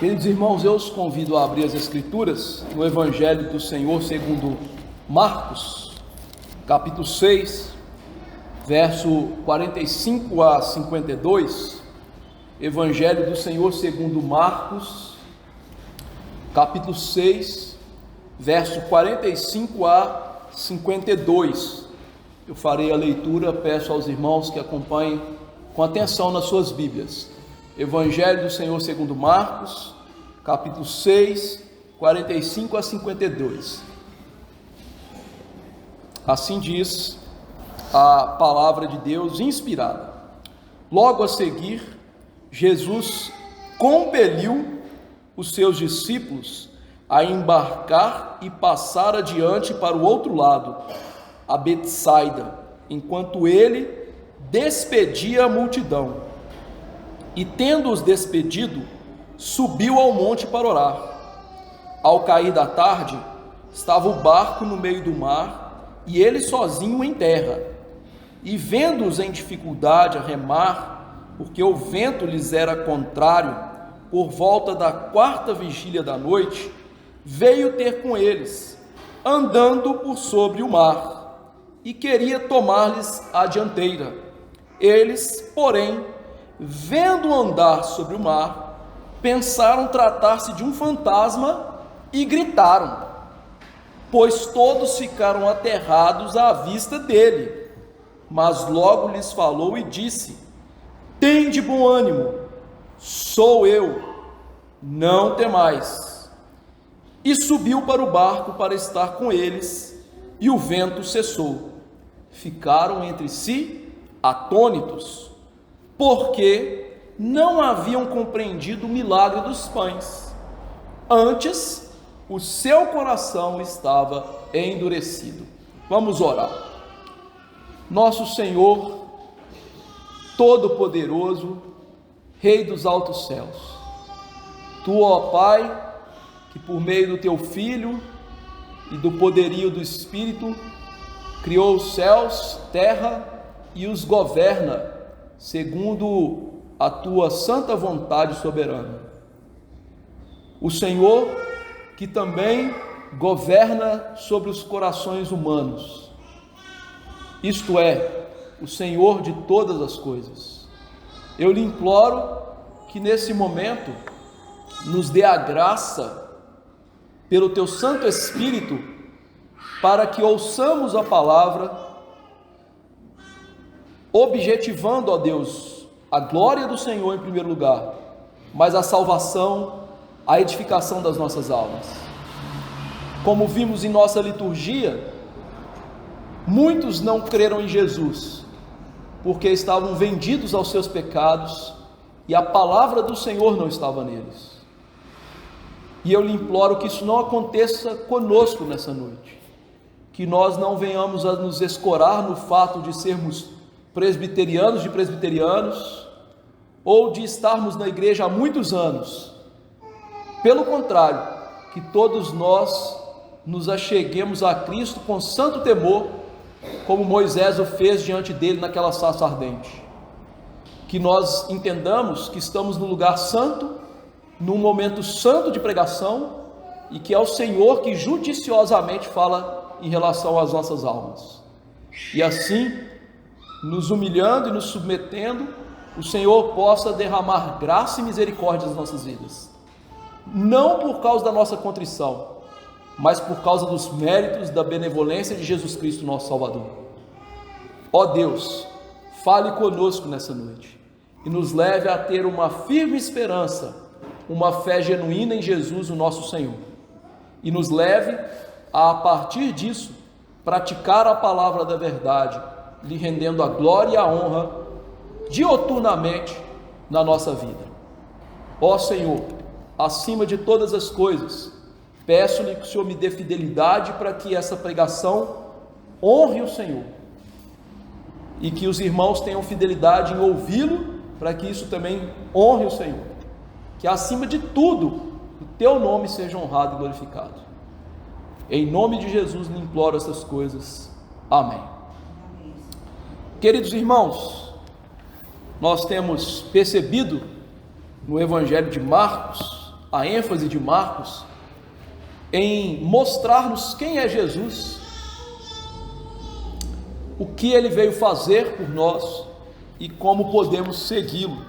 Queridos irmãos, eu os convido a abrir as Escrituras no Evangelho do Senhor segundo Marcos, capítulo 6, verso 45 a 52. Evangelho do Senhor segundo Marcos, capítulo 6, verso 45 a 52. Eu farei a leitura, peço aos irmãos que acompanhem com atenção nas suas Bíblias. Evangelho do Senhor segundo Marcos, capítulo 6, 45 a 52. Assim diz a palavra de Deus inspirada. Logo a seguir, Jesus compeliu os seus discípulos a embarcar e passar adiante para o outro lado, a Betsaida, enquanto ele despedia a multidão. E tendo-os despedido, subiu ao monte para orar. Ao cair da tarde, estava o barco no meio do mar e ele sozinho em terra. E vendo-os em dificuldade a remar, porque o vento lhes era contrário, por volta da 4ª vigília da noite, veio ter com eles, andando por sobre o mar, e queria tomar-lhes a dianteira. Eles, porém, vendo andar sobre o mar, pensaram tratar-se de um fantasma e gritaram, pois todos ficaram aterrados à vista dele. Mas logo lhes falou e disse: tende bom ânimo, sou eu, não temais. E subiu para o barco para estar com eles, e o vento cessou. Ficaram entre si atônitos, porque não haviam compreendido o milagre dos pães. Antes, o seu coração estava endurecido. Vamos orar. Nosso Senhor, Todo-Poderoso, Rei dos altos céus, Tu, ó Pai, que por meio do Teu Filho e do poderio do Espírito, criou os céus, terra e os governa, segundo a Tua santa vontade soberana. O Senhor, que também governa sobre os corações humanos, isto é, o Senhor de todas as coisas. Eu lhe imploro que nesse momento nos dê a graça, pelo Teu Santo Espírito, para que ouçamos a palavra, objetivando, ó Deus, a glória do Senhor em primeiro lugar, mas a salvação, a edificação das nossas almas. Como vimos em nossa liturgia, muitos não creram em Jesus, porque estavam vendidos aos seus pecados, e a palavra do Senhor não estava neles. E eu lhe imploro que isso não aconteça conosco nessa noite, que nós não venhamos a nos escorar no fato de sermos presbiterianos de presbiterianos, ou de estarmos na igreja há muitos anos. Pelo contrário, que todos nós nos acheguemos a Cristo com santo temor, como Moisés o fez diante dele naquela sarça ardente. Que nós entendamos que estamos no lugar santo, num momento santo de pregação, e que é o Senhor que judiciosamente fala em relação às nossas almas. E assim, nos humilhando e nos submetendo, o Senhor possa derramar graça e misericórdia nas nossas vidas, não por causa da nossa contrição, mas por causa dos méritos da benevolência de Jesus Cristo, nosso Salvador. Ó Deus, fale conosco nessa noite e nos leve a ter uma firme esperança, uma fé genuína em Jesus, o nosso Senhor, e nos leve a partir disso, praticar a palavra da verdade, lhe rendendo a glória e a honra dioturnamente na nossa vida. Ó Senhor, acima de todas as coisas, peço-lhe que o Senhor me dê fidelidade para que essa pregação honre o Senhor, e que os irmãos tenham fidelidade em ouvi-lo, para que isso também honre o Senhor, que acima de tudo o Teu nome seja honrado e glorificado. Em nome de Jesus lhe imploro essas coisas. Amém. Queridos irmãos, nós temos percebido no Evangelho de Marcos a ênfase de Marcos em mostrar-nos quem é Jesus, o que ele veio fazer por nós e como podemos segui-lo.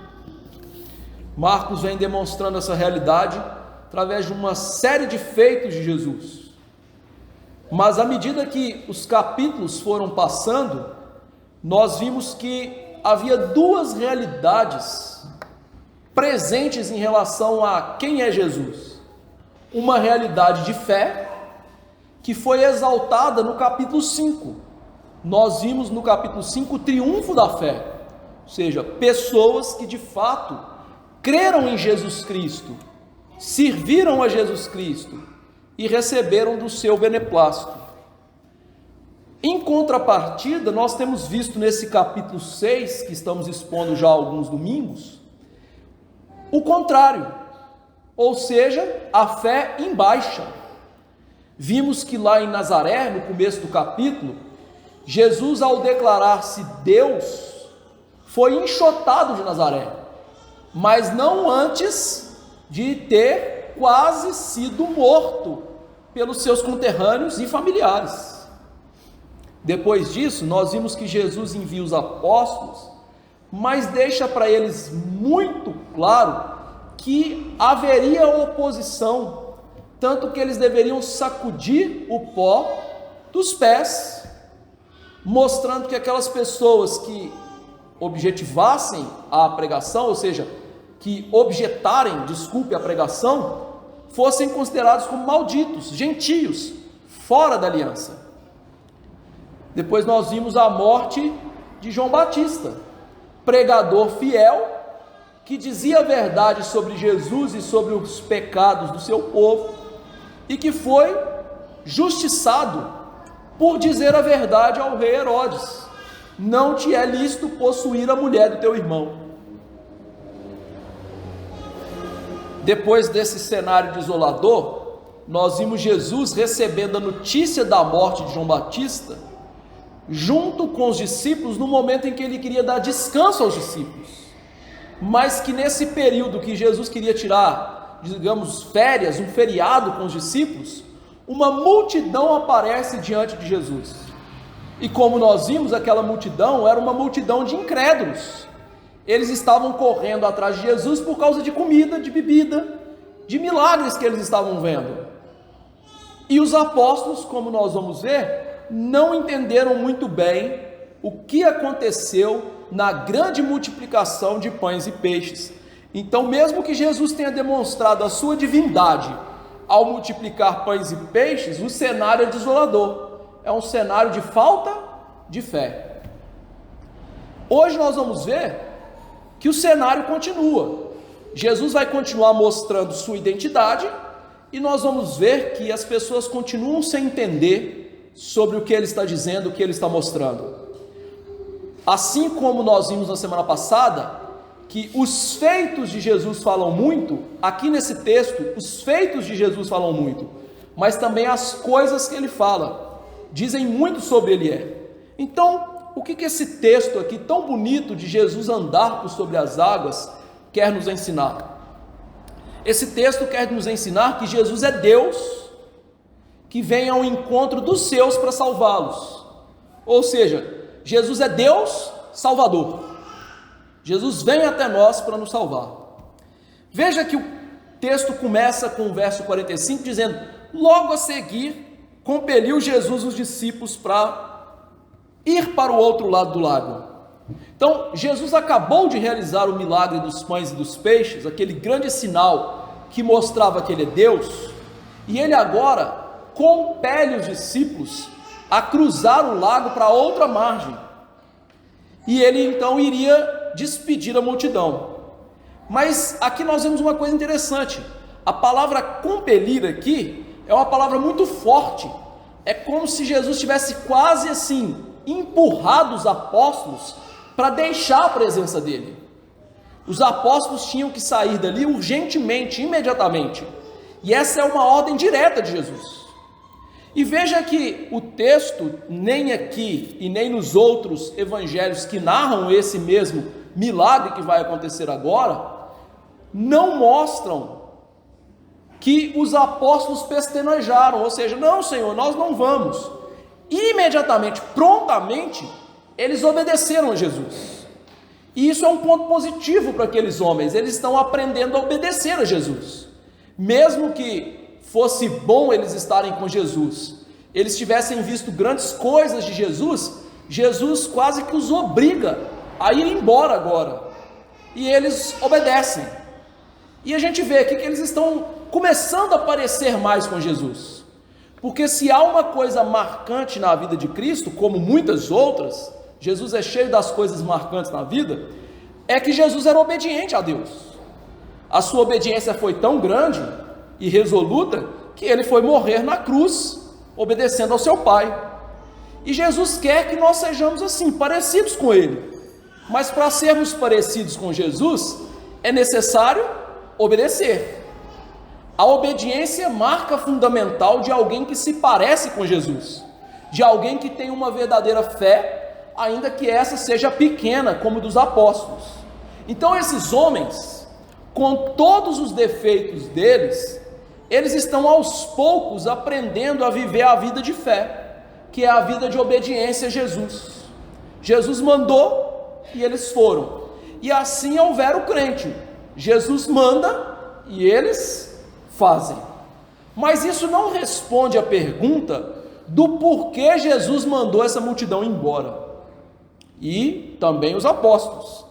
Marcos vem demonstrando essa realidade através de uma série de feitos de Jesus. Mas à medida que os capítulos foram passando, nós vimos que havia duas realidades presentes em relação a quem é Jesus. Uma realidade de fé, que foi exaltada no capítulo 5. Nós vimos no capítulo 5 o triunfo da fé, ou seja, pessoas que de fato creram em Jesus Cristo, serviram a Jesus Cristo e receberam do seu beneplácito. Em contrapartida, nós temos visto nesse capítulo 6, que estamos expondo já há alguns domingos, o contrário, ou seja, a fé em baixa. Vimos que lá em Nazaré, no começo do capítulo, Jesus, ao declarar-se Deus, foi enxotado de Nazaré, mas não antes de ter quase sido morto pelos seus conterrâneos e familiares. Depois disso, nós vimos que Jesus envia os apóstolos, mas deixa para eles muito claro que haveria oposição, tanto que eles deveriam sacudir o pó dos pés, mostrando que aquelas pessoas que objetivassem a pregação, ou seja, que objetarem, a pregação, fossem considerados como malditos, gentios, fora da aliança. Depois nós vimos a morte de João Batista, pregador fiel, que dizia a verdade sobre Jesus e sobre os pecados do seu povo, e que foi justiçado por dizer a verdade ao rei Herodes: não te é lícito possuir a mulher do teu irmão. Depois desse cenário desolador, nós vimos Jesus recebendo a notícia da morte de João Batista, junto com os discípulos, no momento em que ele queria dar descanso aos discípulos, mas que nesse período que Jesus queria tirar, digamos, férias, um feriado com os discípulos, uma multidão aparece diante de Jesus. E como nós vimos, aquela multidão era uma multidão de incrédulos. Eles estavam correndo atrás de Jesus por causa de comida, de bebida, de milagres que eles estavam vendo. E os apóstolos, como nós vamos ver, não entenderam muito bem o que aconteceu na grande multiplicação de pães e peixes. Então, mesmo que Jesus tenha demonstrado a sua divindade ao multiplicar pães e peixes, o cenário é desolador. É um cenário de falta de fé. Hoje nós vamos ver que o cenário continua. Jesus vai continuar mostrando sua identidade e nós vamos ver que as pessoas continuam sem entender sobre o que ele está dizendo, o que ele está mostrando. Assim como nós vimos na semana passada, que os feitos de Jesus falam muito, aqui nesse texto, os feitos de Jesus falam muito, mas também as coisas que ele fala dizem muito sobre ele. Então, o que esse texto aqui tão bonito de Jesus andar por sobre as águas quer nos ensinar? Esse texto quer nos ensinar que Jesus é Deus, que vem ao encontro dos seus para salvá-los. Ou seja, Jesus é Deus Salvador. Jesus vem até nós para nos salvar. Veja que o texto começa com o verso 45 dizendo: logo a seguir, compeliu Jesus os discípulos para ir para o outro lado do lago. Então, Jesus acabou de realizar o milagre dos pães e dos peixes, aquele grande sinal que mostrava que ele é Deus, e ele agora compele os discípulos a cruzar o lago para outra margem. E ele então iria despedir a multidão. Mas aqui nós vemos uma coisa interessante. A palavra compelir aqui é uma palavra muito forte. É como se Jesus tivesse quase assim empurrado os apóstolos para deixar a presença dele. Os apóstolos tinham que sair dali urgentemente, imediatamente. E essa é uma ordem direta de Jesus. E veja que o texto, nem aqui e nem nos outros evangelhos que narram esse mesmo milagre que vai acontecer agora, não mostram que os apóstolos pestanejaram, ou seja, não, Senhor, nós não vamos. Imediatamente, prontamente, eles obedeceram a Jesus. E isso é um ponto positivo para aqueles homens, eles estão aprendendo a obedecer a Jesus. Mesmo que fosse bom eles estarem com Jesus, eles tivessem visto grandes coisas de Jesus, Jesus quase que os obriga a ir embora agora. E eles obedecem. E a gente vê aqui que eles estão começando a parecer mais com Jesus. Porque se há uma coisa marcante na vida de Cristo, como muitas outras, Jesus é cheio das coisas marcantes na vida, é que Jesus era obediente a Deus. A sua obediência foi tão grande e resoluta que ele foi morrer na cruz, obedecendo ao seu Pai. E Jesus quer que nós sejamos assim, parecidos com ele. Mas para sermos parecidos com Jesus, é necessário obedecer. A obediência é marca fundamental de alguém que se parece com Jesus, de alguém que tem uma verdadeira fé, ainda que essa seja pequena, como dos apóstolos. Então esses homens, com todos os defeitos deles, eles estão aos poucos aprendendo a viver a vida de fé, que é a vida de obediência a Jesus. Jesus mandou e eles foram, e assim houver o crente. Jesus manda e eles fazem. Mas isso não responde à pergunta do porquê Jesus mandou essa multidão embora. E também os apóstolos.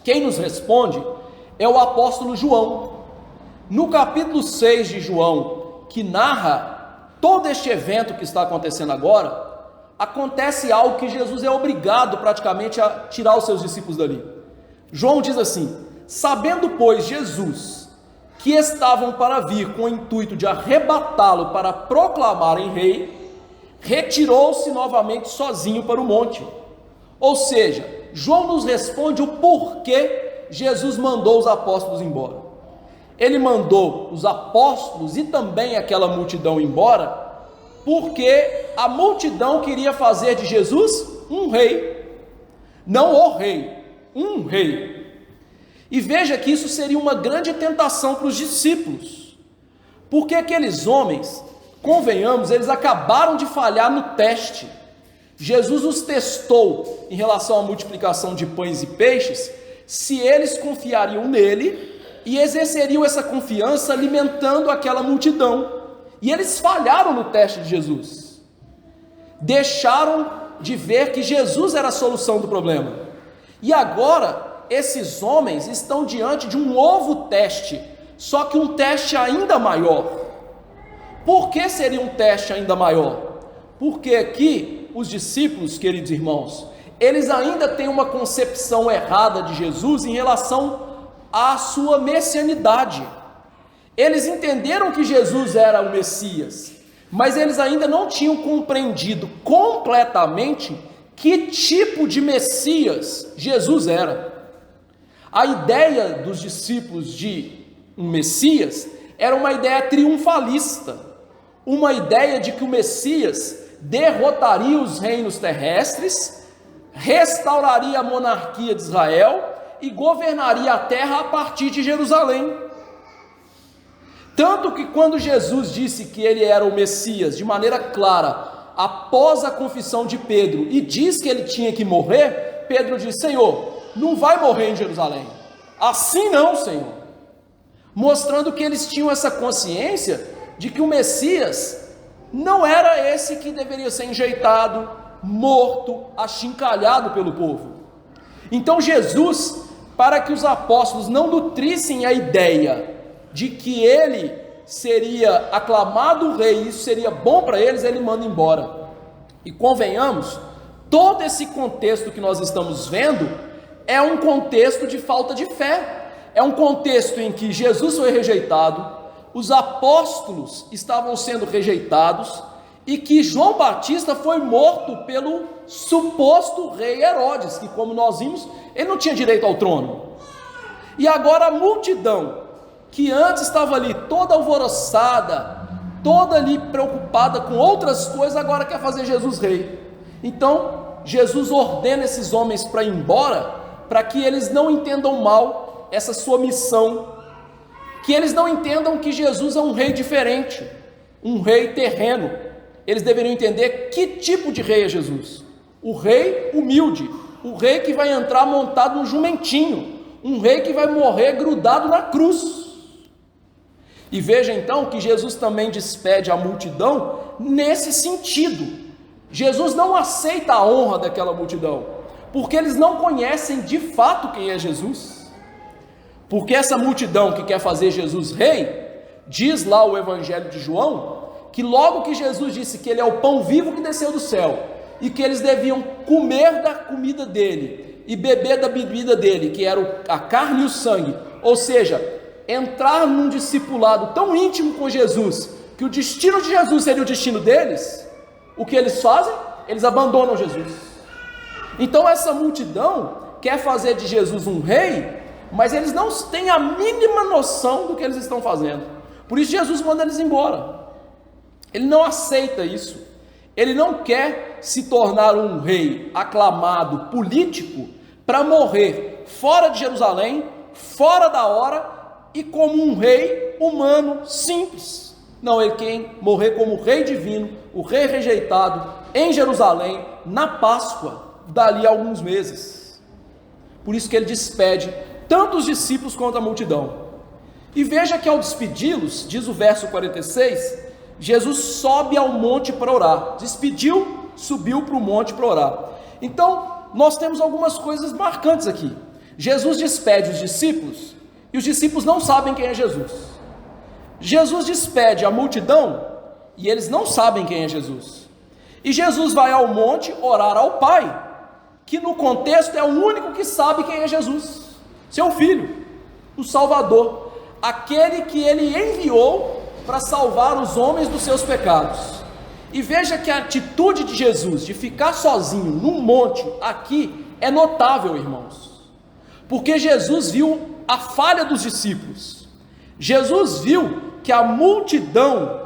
Quem nos responde é o apóstolo João. No capítulo 6 de João, que narra todo este evento que está acontecendo agora, acontece algo que Jesus é obrigado praticamente a tirar os seus discípulos dali. João diz assim: sabendo, pois, Jesus que estavam para vir com o intuito de arrebatá-lo para proclamarem rei, retirou-se novamente sozinho para o monte. Ou seja, João nos responde o porquê Jesus mandou os apóstolos embora. Ele mandou os apóstolos e também aquela multidão embora, porque a multidão queria fazer de Jesus um rei, não o rei, um rei. E veja que isso seria uma grande tentação para os discípulos, porque aqueles homens, convenhamos, eles acabaram de falhar no teste. Jesus os testou em relação à multiplicação de pães e peixes, se eles confiariam nele e exerceriam essa confiança alimentando aquela multidão. E eles falharam no teste de Jesus, deixaram de ver que Jesus era a solução do problema. E agora esses homens estão diante de um novo teste, só que um teste ainda maior. Por que seria um teste ainda maior? Porque aqui os discípulos, queridos irmãos, eles ainda têm uma concepção errada de Jesus em relação à sua messianidade. Eles entenderam que Jesus era o Messias, mas eles ainda não tinham compreendido completamente que tipo de Messias Jesus era. A ideia dos discípulos de um Messias era uma ideia triunfalista, uma ideia de que o Messias derrotaria os reinos terrestres, restauraria a monarquia de Israel e governaria a terra a partir de Jerusalém. Tanto que quando Jesus disse que ele era o Messias de maneira clara, após a confissão de Pedro, e diz que ele tinha que morrer, Pedro disse: Senhor, não vai morrer em Jerusalém, assim não, Senhor. Mostrando que eles tinham essa consciência de que o Messias não era esse que deveria ser enjeitado, morto, achincalhado pelo povo. Então Jesus, para que os apóstolos não nutrissem a ideia de que ele seria aclamado rei, e isso seria bom para eles, ele manda embora. E convenhamos, todo esse contexto que nós estamos vendo é um contexto de falta de fé, é um contexto em que Jesus foi rejeitado, os apóstolos estavam sendo rejeitados, e que João Batista foi morto pelo suposto rei Herodes, que, como nós vimos, ele não tinha direito ao trono. E agora a multidão, que antes estava ali toda alvoroçada, toda ali preocupada com outras coisas, agora quer fazer Jesus rei. Então Jesus ordena esses homens para ir embora, para que eles não entendam mal essa sua missão, que eles não entendam que Jesus é um rei diferente, um rei terreno. Eles deveriam entender que tipo de rei é Jesus. O rei humilde, o rei que vai entrar montado num jumentinho, um rei que vai morrer grudado na cruz. E veja então que Jesus também despede a multidão nesse sentido. Jesus não aceita a honra daquela multidão, porque eles não conhecem de fato quem é Jesus. Porque essa multidão que quer fazer Jesus rei, diz lá o Evangelho de João, que logo que Jesus disse que ele é o pão vivo que desceu do céu, e que eles deviam comer da comida dele, e beber da bebida dele, que era a carne e o sangue, ou seja, entrar num discipulado tão íntimo com Jesus, que o destino de Jesus seria o destino deles, o que eles fazem? Eles abandonam Jesus. Então essa multidão quer fazer de Jesus um rei, mas eles não têm a mínima noção do que eles estão fazendo. Por isso Jesus manda eles embora. Ele não aceita isso. Ele não quer se tornar um rei aclamado político para morrer fora de Jerusalém, fora da hora e como um rei humano simples. Não, ele quer morrer como rei divino, o rei rejeitado em Jerusalém, na Páscoa, dali a alguns meses. Por isso que ele despede tanto os discípulos quanto a multidão. E veja que ao despedi-los, diz o verso 46, Jesus sobe ao monte para orar. Despediu, subiu para o monte para orar. Então, nós temos algumas coisas marcantes aqui. Jesus despede os discípulos, e os discípulos não sabem quem é Jesus. Jesus despede a multidão, e eles não sabem quem é Jesus. E Jesus vai ao monte orar ao Pai, que no contexto é o único que sabe quem é Jesus, seu Filho, o Salvador, aquele que ele enviou para salvar os homens dos seus pecados. E veja que a atitude de Jesus de ficar sozinho num monte aqui é notável, irmãos, porque Jesus viu a falha dos discípulos. Jesus viu que a multidão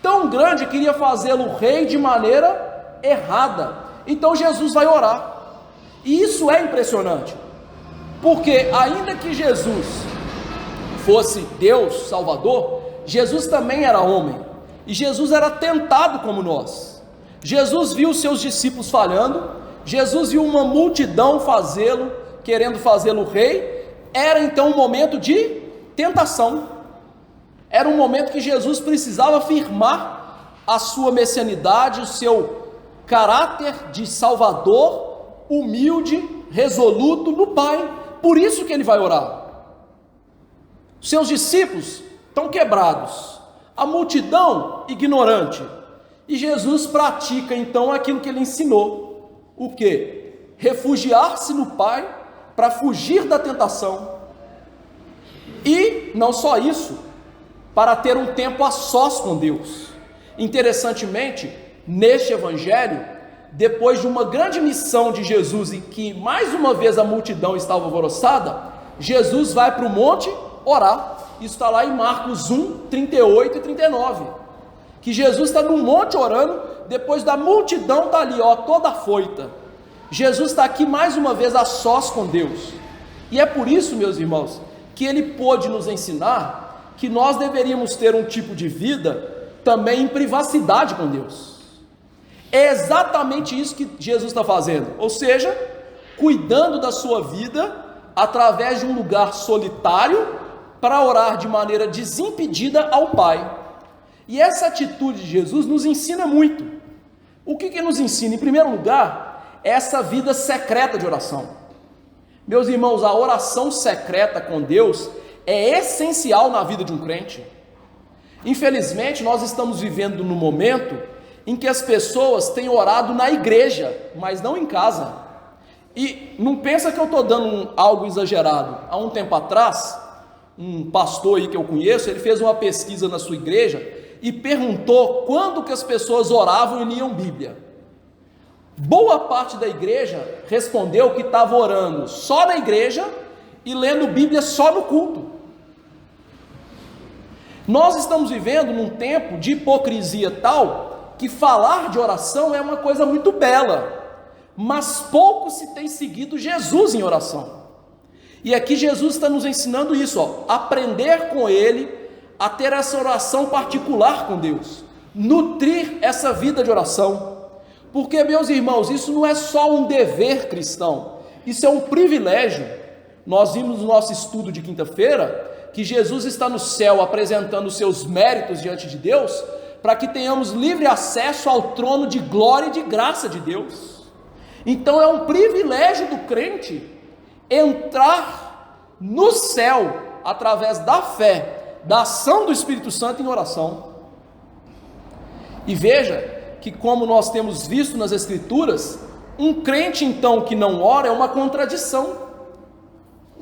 tão grande queria fazê-lo rei de maneira errada. Então Jesus vai orar. E isso é impressionante, porque ainda que Jesus fosse Deus Salvador, Jesus também era homem, e Jesus era tentado como nós. Jesus viu seus discípulos falhando, Jesus viu uma multidão querendo fazê-lo rei. Era então um momento de tentação, era um momento que Jesus precisava afirmar a sua messianidade, o seu caráter de Salvador, humilde, resoluto no Pai. Por isso que ele vai orar. Seus discípulos estão quebrados, a multidão ignorante, e Jesus pratica então aquilo que ele ensinou. O que? Refugiar-se no Pai para fugir da tentação. E não só isso, para ter um tempo a sós com Deus. Interessantemente, neste evangelho, depois de uma grande missão de Jesus, em que mais uma vez a multidão estava alvoroçada, Jesus vai para o monte orar. Isso está lá em Marcos 1, 38 e 39, que Jesus está no monte orando, depois da multidão está ali, toda afoita. Jesus está aqui mais uma vez a sós com Deus, e é por isso, meus irmãos, que ele pôde nos ensinar que nós deveríamos ter um tipo de vida também em privacidade com Deus. É exatamente isso que Jesus está fazendo, ou seja, cuidando da sua vida através de um lugar solitário, para orar de maneira desimpedida ao Pai. E essa atitude de Jesus nos ensina muito. O que nos ensina? Em primeiro lugar, essa vida secreta de oração. Meus irmãos, a oração secreta com Deus é essencial na vida de um crente. Infelizmente, nós estamos vivendo no momento em que as pessoas têm orado na igreja, mas não em casa. E não pensa que eu estou dando algo exagerado. Há um tempo atrás, um pastor aí que eu conheço, ele fez uma pesquisa na sua igreja e perguntou quando que as pessoas oravam e liam Bíblia. Boa parte da igreja respondeu que estava orando só na igreja e lendo Bíblia só no culto. Nós estamos vivendo num tempo de hipocrisia tal que falar de oração é uma coisa muito bela, mas pouco se tem seguido Jesus em oração. E aqui Jesus está nos ensinando isso, aprender com Ele a ter essa oração particular com Deus, nutrir essa vida de oração, porque, meus irmãos, isso não é só um dever cristão, isso é um privilégio. Nós vimos no nosso estudo de quinta-feira que Jesus está no céu apresentando os seus méritos diante de Deus, para que tenhamos livre acesso ao trono de glória e de graça de Deus. Então é um privilégio do crente entrar no céu através da fé, da ação do Espírito Santo em oração. E veja que, como nós temos visto nas Escrituras, um crente então que não ora é uma contradição.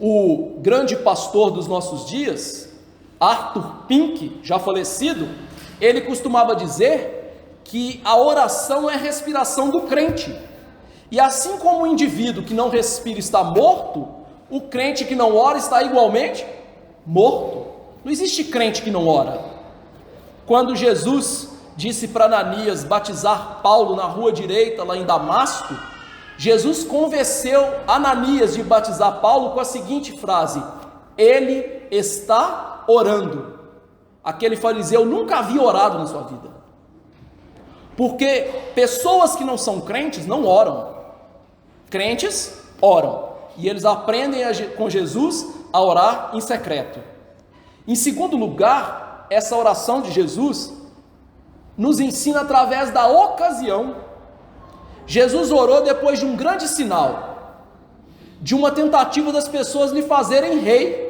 O grande pastor dos nossos dias, Arthur Pink, já falecido, ele costumava dizer que a oração é a respiração do crente. E assim como o indivíduo que não respira está morto, o crente que não ora está igualmente morto. Não existe crente que não ora. Quando Jesus disse para Ananias batizar Paulo na rua direita, lá em Damasco, Jesus convenceu Ananias de batizar Paulo com a seguinte frase: ele está orando. Aquele fariseu nunca havia orado na sua vida, porque pessoas que não são crentes não oram, crentes oram, e eles aprendem com Jesus a orar em secreto. Em segundo lugar, essa oração de Jesus nos ensina através da ocasião. Jesus orou depois de um grande sinal, de uma tentativa das pessoas lhe fazerem rei,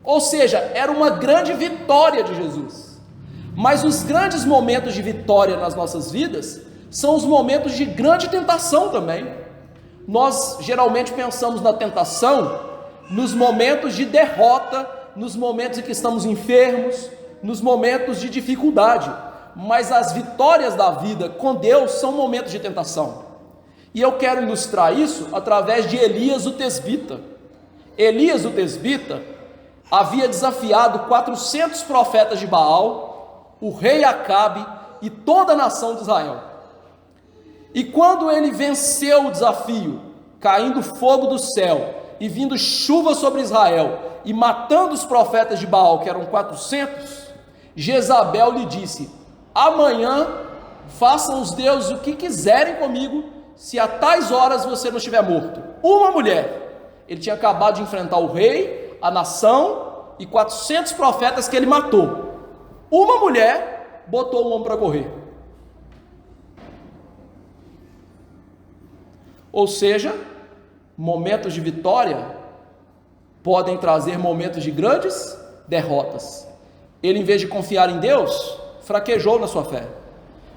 ou seja, era uma grande vitória de Jesus. Mas os grandes momentos de vitória nas nossas vidas são os momentos de grande tentação também. Nós geralmente pensamos na tentação nos momentos de derrota, nos momentos em que estamos enfermos, nos momentos de dificuldade, mas as vitórias da vida com Deus são momentos de tentação. E eu quero ilustrar isso através de Elias o tesbita. Elias o tesbita havia desafiado 400 profetas de Baal, o rei Acabe e toda a nação de Israel. E quando ele venceu o desafio, caindo fogo do céu e vindo chuva sobre Israel e matando os profetas de Baal, que eram 400, Jezabel lhe disse: amanhã façam os deuses o que quiserem comigo, se a tais horas você não estiver morto. Uma mulher, ele tinha acabado de enfrentar o rei, a nação e 400 profetas que ele matou. Uma mulher botou o homem para correr. Ou seja, momentos de vitória podem trazer momentos de grandes derrotas. Ele, em vez de confiar em Deus, fraquejou na sua fé.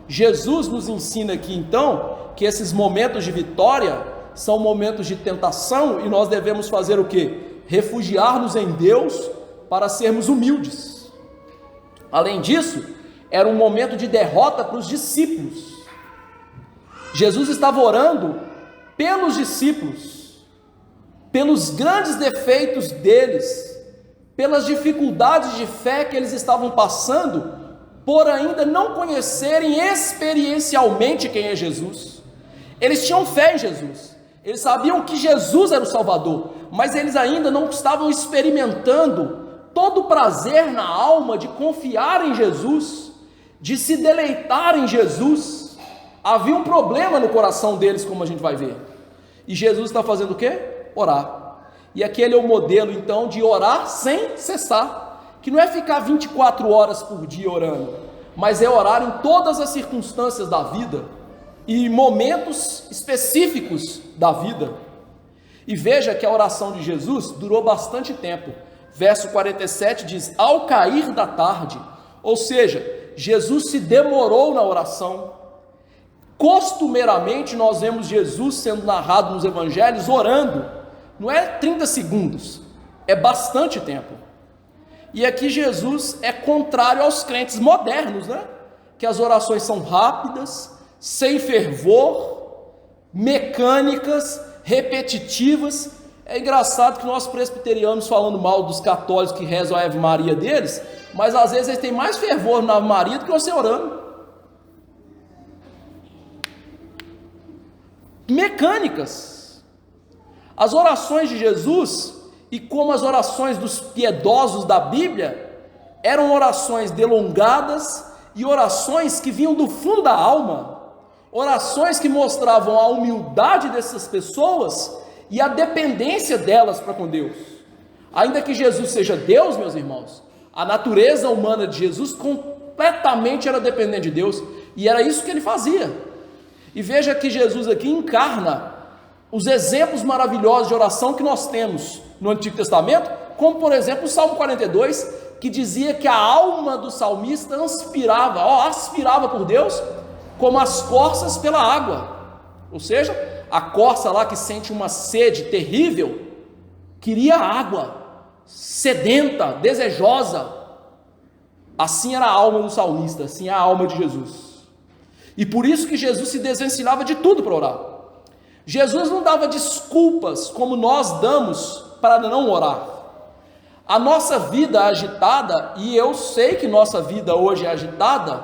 Jesus nos ensina aqui então que esses momentos de vitória são momentos de tentação e nós devemos fazer o quê? Refugiar-nos em Deus para sermos humildes. Além disso, era um momento de derrota para os discípulos. Jesus estava orando pelos discípulos, pelos grandes defeitos deles, pelas dificuldades de fé que eles estavam passando, por ainda não conhecerem experiencialmente quem é Jesus. Eles tinham fé em Jesus, eles sabiam que Jesus era o Salvador, mas eles ainda não estavam experimentando todo o prazer na alma de confiar em Jesus, de se deleitar em Jesus. Havia um problema no coração deles, como a gente vai ver, e Jesus está fazendo o quê? Orar. E aquele é o modelo então de orar sem cessar, que não é ficar 24 horas por dia orando, mas é orar em todas as circunstâncias da vida e momentos específicos da vida. E veja que a oração de Jesus durou bastante tempo. Verso 47 diz: ao cair da tarde, ou seja, Jesus se demorou na oração. Costumeiramente nós vemos Jesus sendo narrado nos evangelhos orando, não é 30 segundos, é bastante tempo. E aqui Jesus é contrário aos crentes modernos, né? Que as orações são rápidas, sem fervor, mecânicas, repetitivas. É engraçado que nós presbiterianos falando mal dos católicos que rezam a Ave Maria deles, mas às vezes eles têm mais fervor na Ave Maria do que você orando. Mecânicas. As orações de Jesus e como as orações dos piedosos da Bíblia eram orações delongadas e orações que vinham do fundo da alma, orações que mostravam a humildade dessas pessoas e a dependência delas para com Deus. Ainda que Jesus seja Deus, meus irmãos, a natureza humana de Jesus completamente era dependente de Deus, e era isso que ele fazia. E veja que Jesus aqui encarna os exemplos maravilhosos de oração que nós temos no Antigo Testamento, como por exemplo o Salmo 42, que dizia que a alma do salmista aspirava por Deus, como as corças pela água. Ou seja, a corça lá que sente uma sede terrível, queria água, sedenta, desejosa. Assim era a alma do salmista, assim é a alma de Jesus. E por isso que Jesus se desvencilhava de tudo para orar. Jesus não dava desculpas como nós damos para não orar. A nossa vida agitada, e eu sei que nossa vida hoje é agitada,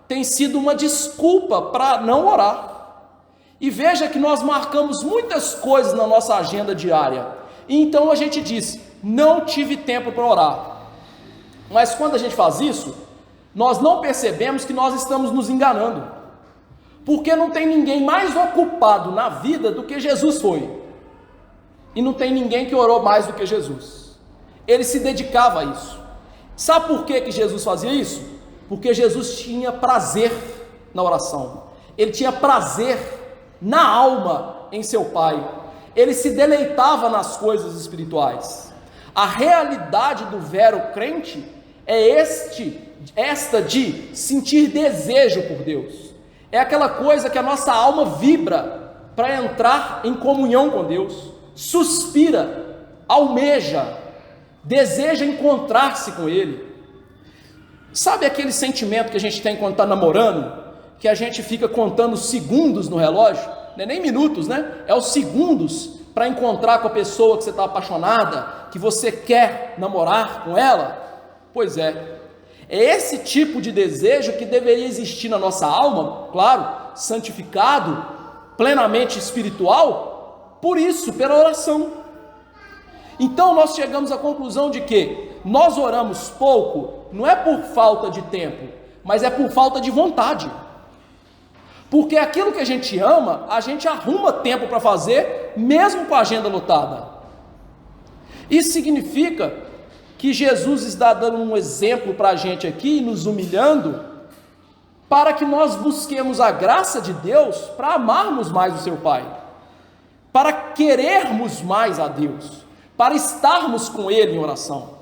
tem sido uma desculpa para não orar. E veja que nós marcamos muitas coisas na nossa agenda diária, e então a gente diz, não tive tempo para orar. Mas quando a gente faz isso, nós não percebemos que nós estamos nos enganando, porque não tem ninguém mais ocupado na vida do que Jesus foi, e não tem ninguém que orou mais do que Jesus. Ele se dedicava a isso. Sabe por que Jesus fazia isso? Porque Jesus tinha prazer na oração, ele tinha prazer na alma em seu Pai, ele se deleitava nas coisas espirituais. A realidade do vero crente é esta de sentir desejo por Deus, é aquela coisa que a nossa alma vibra para entrar em comunhão com Deus, suspira, almeja, deseja encontrar-se com Ele. Sabe aquele sentimento que a gente tem quando está namorando, que a gente fica contando segundos no relógio, não é nem minutos, né? É os segundos para encontrar com a pessoa que você está apaixonada, que você quer namorar com ela? Pois é esse tipo de desejo que deveria existir na nossa alma, claro, santificado, plenamente espiritual, por isso, pela oração. Então nós chegamos à conclusão de que nós oramos pouco, não é por falta de tempo, mas é por falta de vontade. Porque aquilo que a gente ama, a gente arruma tempo para fazer, mesmo com a agenda lotada. Isso significa que Jesus está dando um exemplo para a gente aqui, nos humilhando, para que nós busquemos a graça de Deus para amarmos mais o seu Pai, para querermos mais a Deus, para estarmos com Ele em oração.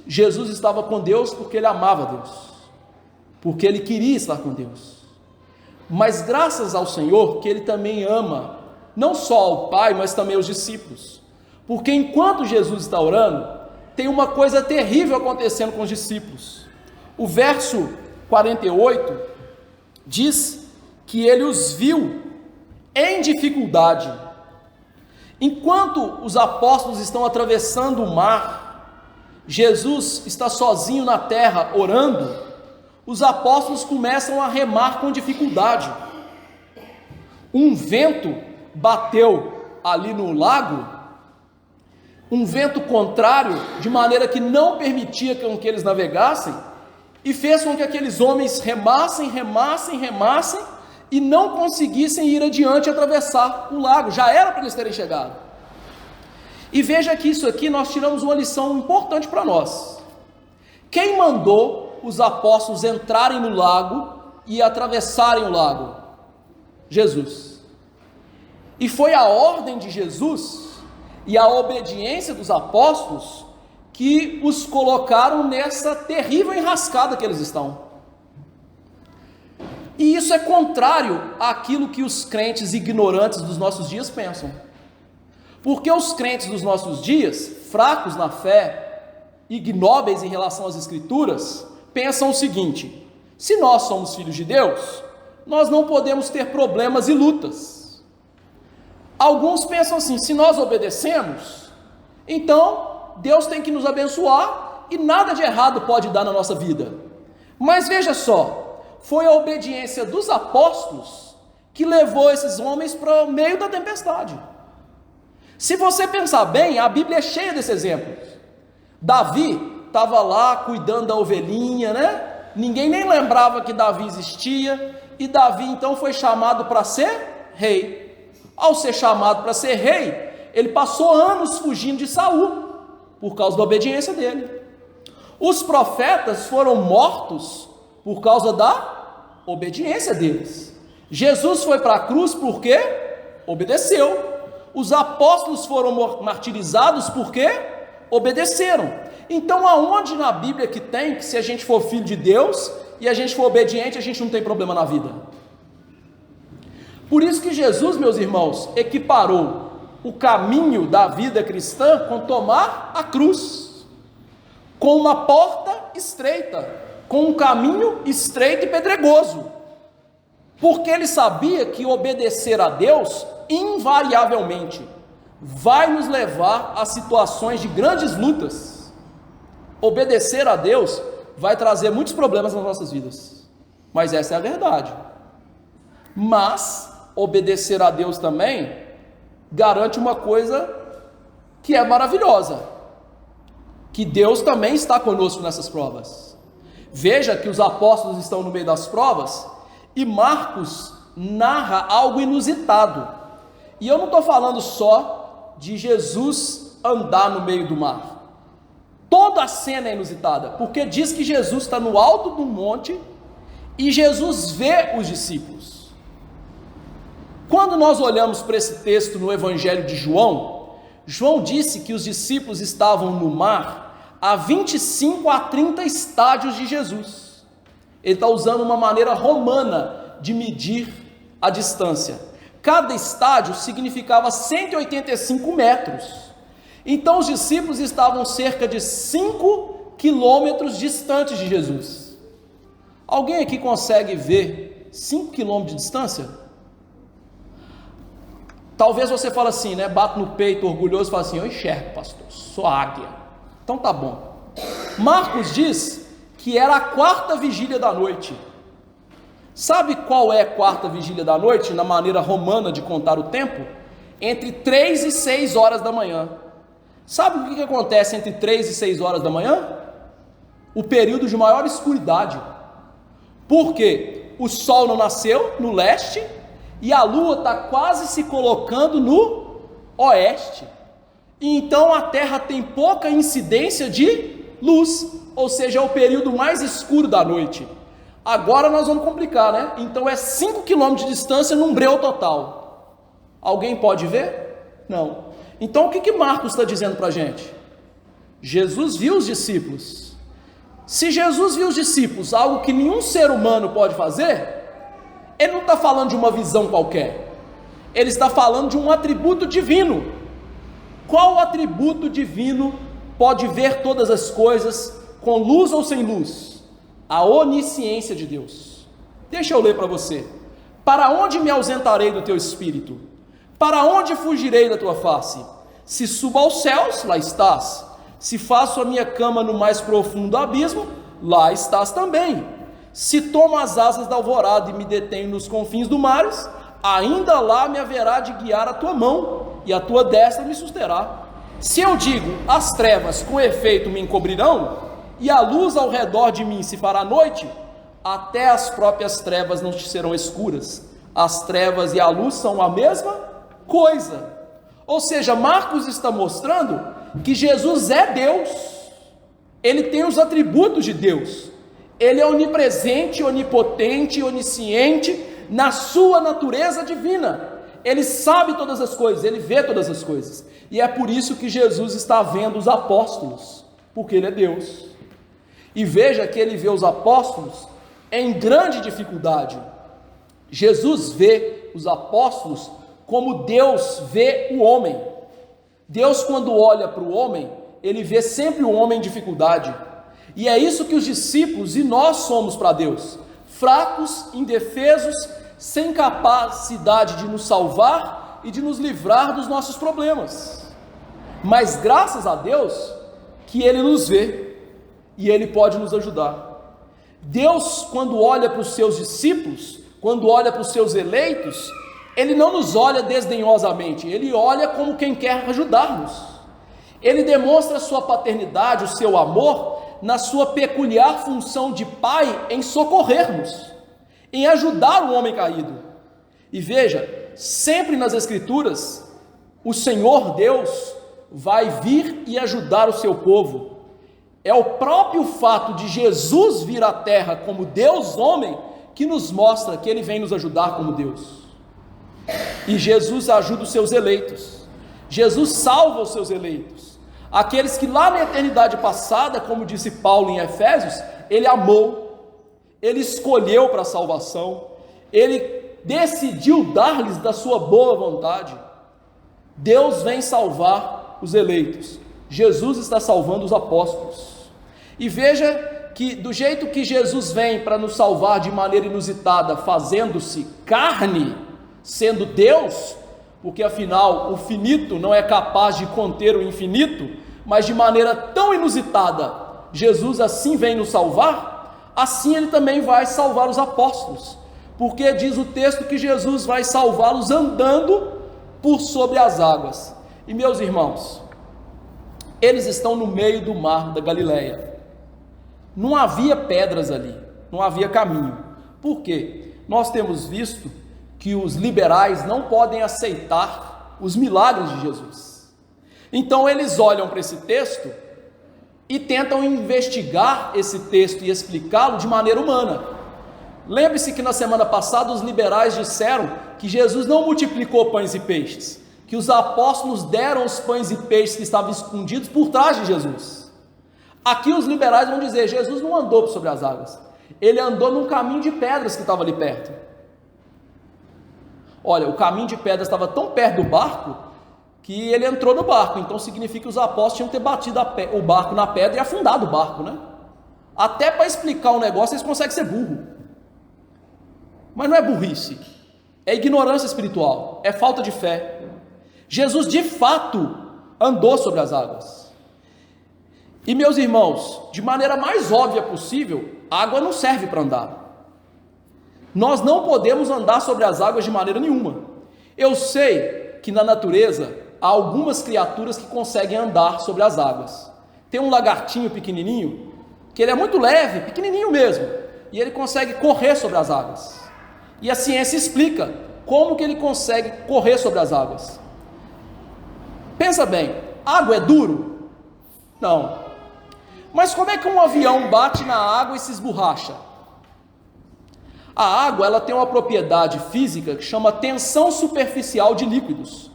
Jesus estava com Deus porque Ele amava Deus, porque Ele queria estar com Deus. Mas graças ao Senhor que Ele também ama, não só ao Pai, mas também aos discípulos. Porque enquanto Jesus está orando, tem uma coisa terrível acontecendo com os discípulos. O verso 48 diz que Ele os viu em dificuldade. Enquanto os apóstolos estão atravessando o mar, Jesus está sozinho na terra orando, os apóstolos começam a remar com dificuldade. Um vento bateu ali no lago, um vento contrário, de maneira que não permitia que eles navegassem, e fez com que aqueles homens remassem, e não conseguissem ir adiante e atravessar o lago. Já era para eles terem chegado. E veja que isso aqui nós tiramos uma lição importante para nós. Quem mandou os apóstolos entrarem no lago e atravessarem o lago? Jesus. E foi a ordem de Jesus e a obediência dos apóstolos que os colocaram nessa terrível enrascada que eles estão. E isso é contrário àquilo que os crentes ignorantes dos nossos dias pensam. Porque os crentes dos nossos dias, fracos na fé, ignóbeis em relação às Escrituras, pensam o seguinte: se nós somos filhos de Deus, nós não podemos ter problemas e lutas. Alguns pensam assim: se nós obedecemos, então Deus tem que nos abençoar e nada de errado pode dar na nossa vida. Mas veja só, foi a obediência dos apóstolos que levou esses homens para o meio da tempestade. Se você pensar bem, a Bíblia é cheia desses exemplos. Davi estava lá cuidando da ovelhinha, né? Ninguém nem lembrava que Davi existia, e Davi então foi chamado para ser rei. Ao ser chamado para ser rei, ele passou anos fugindo de Saul, por causa da obediência dele. Os profetas foram mortos por causa da obediência deles. Jesus foi para a cruz porque obedeceu. Os apóstolos foram martirizados porque obedeceram. Então, aonde na Bíblia que tem que se a gente for filho de Deus e a gente for obediente, a gente não tem problema na vida? Por isso que Jesus, meus irmãos, equiparou o caminho da vida cristã com tomar a cruz, com uma porta estreita, com um caminho estreito e pedregoso, porque ele sabia que obedecer a Deus invariavelmente vai nos levar a situações de grandes lutas. Obedecer a Deus vai trazer muitos problemas nas nossas vidas, mas essa é a verdade. Mas obedecer a Deus também garante uma coisa que é maravilhosa, que Deus também está conosco nessas provas. Veja que os apóstolos estão no meio das provas e Marcos narra algo inusitado. E eu não estou falando só de Jesus andar no meio do mar. Toda a cena é inusitada, porque diz que Jesus está no alto do monte e Jesus vê os discípulos. Quando nós olhamos para esse texto no Evangelho de João, João disse que os discípulos estavam no mar a 25 a 30 estádios de Jesus. Ele está usando uma maneira romana de medir a distância. Cada estádio significava 185 metros. Então os discípulos estavam cerca de 5 quilômetros distantes de Jesus. Alguém aqui consegue ver 5 quilômetros de distância? Talvez você fale assim, né? Bate no peito orgulhoso e fala assim: eu enxergo, pastor, sou águia. Então tá bom. Marcos diz que era a quarta vigília da noite. Sabe qual é a quarta vigília da noite, na maneira romana de contar o tempo? Entre 3 e 6 horas da manhã. Sabe o que acontece entre 3 e 6 horas da manhã? O período de maior escuridade. Porque o sol não nasceu no leste e a lua está quase se colocando no oeste. E então a terra tem pouca incidência de luz, ou seja, é o período mais escuro da noite. Agora nós vamos complicar, né? Então é 5 km de distância num breu total. Alguém pode ver? Não. Então o que Marcos está dizendo para a gente? Jesus viu os discípulos. Se Jesus viu os discípulos, algo que nenhum ser humano pode fazer, ele não está falando de uma visão qualquer. Ele está falando de um atributo divino. Qual atributo divino pode ver todas as coisas, com luz ou sem luz? A onisciência de Deus. Deixa eu ler para você. Para onde me ausentarei do teu espírito? Para onde fugirei da tua face? Se subo aos céus, lá estás. Se faço a minha cama no mais profundo abismo, lá estás também. Se tomo as asas da alvorada e me detenho nos confins do mares, ainda lá me haverá de guiar a tua mão, e a tua destra me susterá. Se eu digo, as trevas com efeito me encobrirão, e a luz ao redor de mim se fará noite, até as próprias trevas não te serão escuras. As trevas e a luz são a mesma coisa. Ou seja, Marcos está mostrando que Jesus é Deus. Ele tem os atributos de Deus. Ele é onipresente, onipotente, onisciente na sua natureza divina. Ele sabe todas as coisas, ele vê todas as coisas. E é por isso que Jesus está vendo os apóstolos, porque ele é Deus. E veja que ele vê os apóstolos em grande dificuldade. Jesus vê os apóstolos como Deus vê o homem. Deus, quando olha para o homem, ele vê sempre o homem em dificuldade. E é isso que os discípulos e nós somos para Deus: fracos, indefesos, sem capacidade de nos salvar e de nos livrar dos nossos problemas. Mas graças a Deus que ele nos vê e ele pode nos ajudar. Deus, quando olha para os seus discípulos, quando olha para os seus eleitos, Ele não nos olha desdenhosamente, ele olha como quem quer ajudar-nos. Ele demonstra sua paternidade, o seu amor, na sua peculiar função de pai em socorrer-nos, em ajudar o homem caído. E veja, sempre nas Escrituras, o Senhor Deus vai vir e ajudar o seu povo. É o próprio fato de Jesus vir à terra como Deus homem que nos mostra que ele vem nos ajudar como Deus. E Jesus ajuda os seus eleitos, Jesus salva os seus eleitos, aqueles que lá na eternidade passada, como disse Paulo em Efésios, ele amou, ele escolheu para a salvação, ele decidiu dar-lhes da sua boa vontade. Deus vem salvar os eleitos, Jesus está salvando os apóstolos. E veja que do jeito que Jesus vem para nos salvar de maneira inusitada, fazendo-se carne, sendo Deus, porque afinal o finito não é capaz de conter o infinito, mas de maneira tão inusitada, Jesus assim vem nos salvar, assim ele também vai salvar os apóstolos, porque diz o texto que Jesus vai salvá-los andando por sobre as águas. E meus irmãos, eles estão no meio do mar da Galileia, não havia pedras ali, não havia caminho. Por quê? Nós temos visto que os liberais não podem aceitar os milagres de Jesus. Então eles olham para esse texto e tentam investigar esse texto e explicá-lo de maneira humana. Lembre-se que na semana passada os liberais disseram que Jesus não multiplicou pães e peixes, que os apóstolos deram os pães e peixes que estavam escondidos por trás de Jesus. Aqui os liberais vão dizer, Jesus não andou sobre as águas, ele andou num caminho de pedras que estava ali perto. Olha, o caminho de pedras estava tão perto do barco, que ele entrou no barco, então significa que os apóstolos tinham que ter batido o barco na pedra e afundado o barco, né? Até para explicar o negócio eles conseguem ser burro, mas não é burrice, é ignorância espiritual, é falta de fé. Jesus de fato andou sobre as águas, e meus irmãos, de maneira mais óbvia possível, a água não serve para andar. Nós não podemos andar sobre as águas de maneira nenhuma. Eu sei que na natureza há algumas criaturas que conseguem andar sobre as águas. Tem um lagartinho pequenininho, que ele é muito leve, pequenininho mesmo, e ele consegue correr sobre as águas. E a ciência explica como que ele consegue correr sobre as águas. Pensa bem, água é duro? Não. Mas como é que um avião bate na água e se esborracha? A água, ela tem uma propriedade física que chama tensão superficial de líquidos.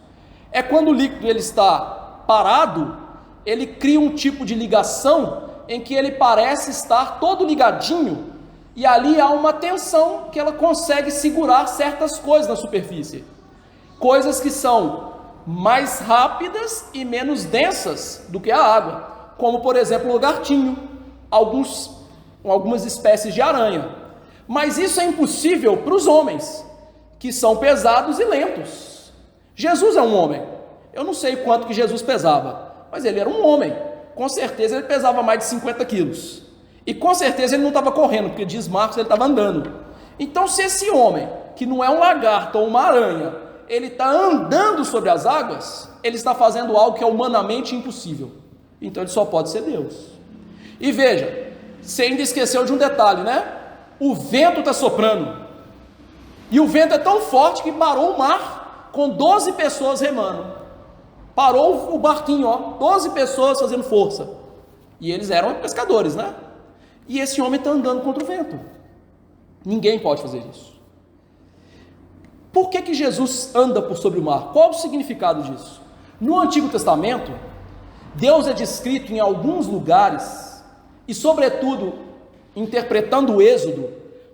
É quando o líquido ele está parado, ele cria um tipo de ligação em que ele parece estar todo ligadinho, e ali há uma tensão que ela consegue segurar certas coisas na superfície. Coisas que são mais rápidas e menos densas do que a água, como por exemplo o lagartinho, algumas espécies de aranha. Mas isso é impossível para os homens, que são pesados e lentos. Jesus é um homem, eu não sei quanto que Jesus pesava, mas ele era um homem, com certeza ele pesava mais de 50 quilos, e com certeza ele não estava correndo, porque diz Marcos, ele estava andando. Então se esse homem, que não é um lagarto ou uma aranha, ele está andando sobre as águas, ele está fazendo algo que é humanamente impossível, então ele só pode ser Deus. E veja, você ainda esqueceu de um detalhe, né? O vento está soprando, e o vento é tão forte que parou o mar, com 12 pessoas remando, parou o barquinho, 12 pessoas fazendo força, e eles eram pescadores, né? E esse homem está andando contra o vento, ninguém pode fazer isso. Por que Jesus anda por sobre o mar? Qual o significado disso? No Antigo Testamento, Deus é descrito em alguns lugares, e sobretudo, interpretando o Êxodo,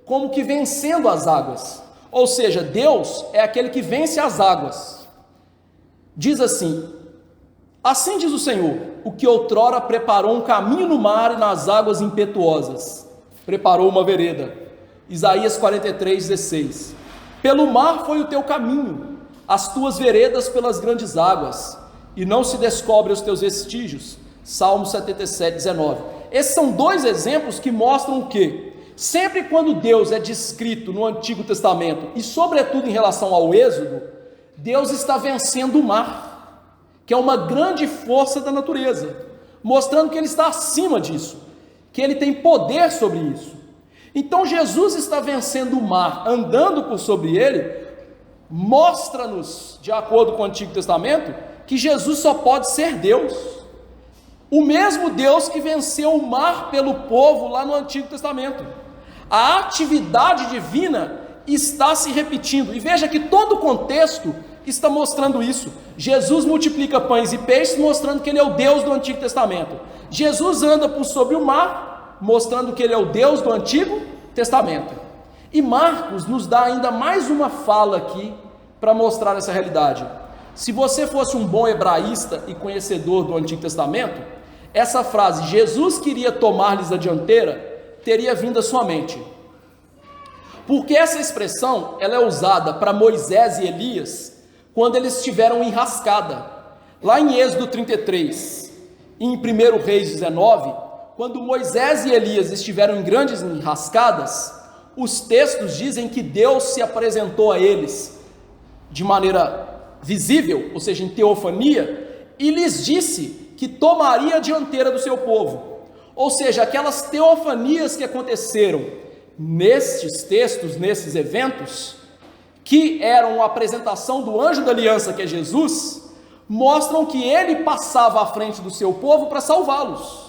como que vencendo as águas, ou seja, Deus é aquele que vence as águas. Diz assim: assim diz o Senhor, o que outrora preparou um caminho no mar e nas águas impetuosas, preparou uma vereda. Isaías 43:16. Pelo mar foi o teu caminho, as tuas veredas pelas grandes águas, e não se descobre os teus vestígios. Salmo 77:19. Esses são dois exemplos que mostram o quê? Sempre quando Deus é descrito no Antigo Testamento, e sobretudo em relação ao Êxodo, Deus está vencendo o mar, que é uma grande força da natureza, mostrando que Ele está acima disso, que Ele tem poder sobre isso. Então Jesus está vencendo o mar, andando por sobre ele, mostra-nos, de acordo com o Antigo Testamento, que Jesus só pode ser Deus. O mesmo Deus que venceu o mar pelo povo lá no Antigo Testamento. A atividade divina está se repetindo, e veja que todo o contexto está mostrando isso. Jesus multiplica pães e peixes, mostrando que Ele é o Deus do Antigo Testamento. Jesus anda por sobre o mar, mostrando que Ele é o Deus do Antigo Testamento. E Marcos nos dá ainda mais uma fala aqui, para mostrar essa realidade. Se você fosse um bom hebraísta e conhecedor do Antigo Testamento, essa frase, Jesus queria tomar-lhes a dianteira, teria vindo à sua mente. Porque essa expressão, ela é usada para Moisés e Elias, quando eles estiveram em enrascada. Lá em Êxodo 33, e em 1 Reis 19, quando Moisés e Elias estiveram em grandes enrascadas, os textos dizem que Deus se apresentou a eles de maneira visível, ou seja, em teofania, e lhes disse que tomaria a dianteira do seu povo. Ou seja, aquelas teofanias que aconteceram nestes textos, nesses eventos, que eram a apresentação do anjo da aliança, que é Jesus, mostram que ele passava à frente do seu povo para salvá-los.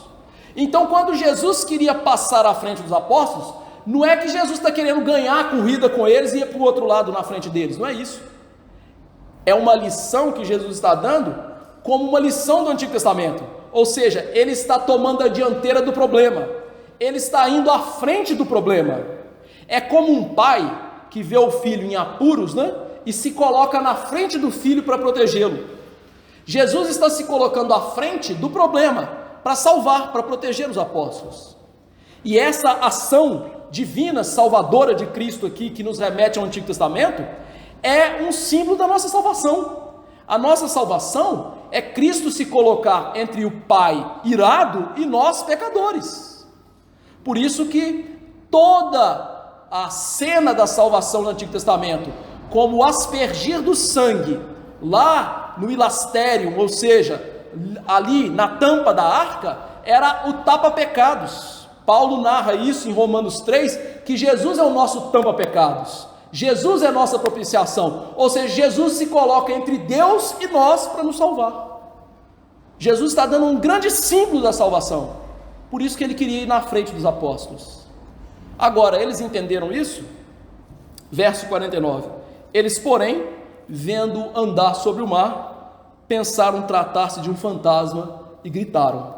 Então, quando Jesus queria passar à frente dos apóstolos, não é que Jesus está querendo ganhar a corrida com eles e ir para o outro lado na frente deles, não é isso. É uma lição que Jesus está dando como uma lição do Antigo Testamento, ou seja, Ele está tomando a dianteira do problema, Ele está indo à frente do problema. É como um pai que vê o filho em apuros, né? E se coloca na frente do filho para protegê-lo. Jesus está se colocando à frente do problema, para salvar, para proteger os apóstolos. E essa ação divina, salvadora de Cristo aqui, que nos remete ao Antigo Testamento, é um símbolo da nossa salvação. A nossa salvação é Cristo se colocar entre o Pai irado e nós pecadores. Por isso que toda a cena da salvação no Antigo Testamento, como o aspergir do sangue lá no ilastérium, ou seja, ali na tampa da arca, era o tapa-pecados. Paulo narra isso em Romanos 3, que Jesus é o nosso tampa-pecados. Jesus é a nossa propiciação, ou seja, Jesus se coloca entre Deus e nós para nos salvar. Jesus está dando um grande símbolo da salvação, por isso que ele queria ir na frente dos apóstolos. Agora, eles entenderam isso? Verso 49, eles porém, vendo andar sobre o mar, pensaram tratar-se de um fantasma e gritaram.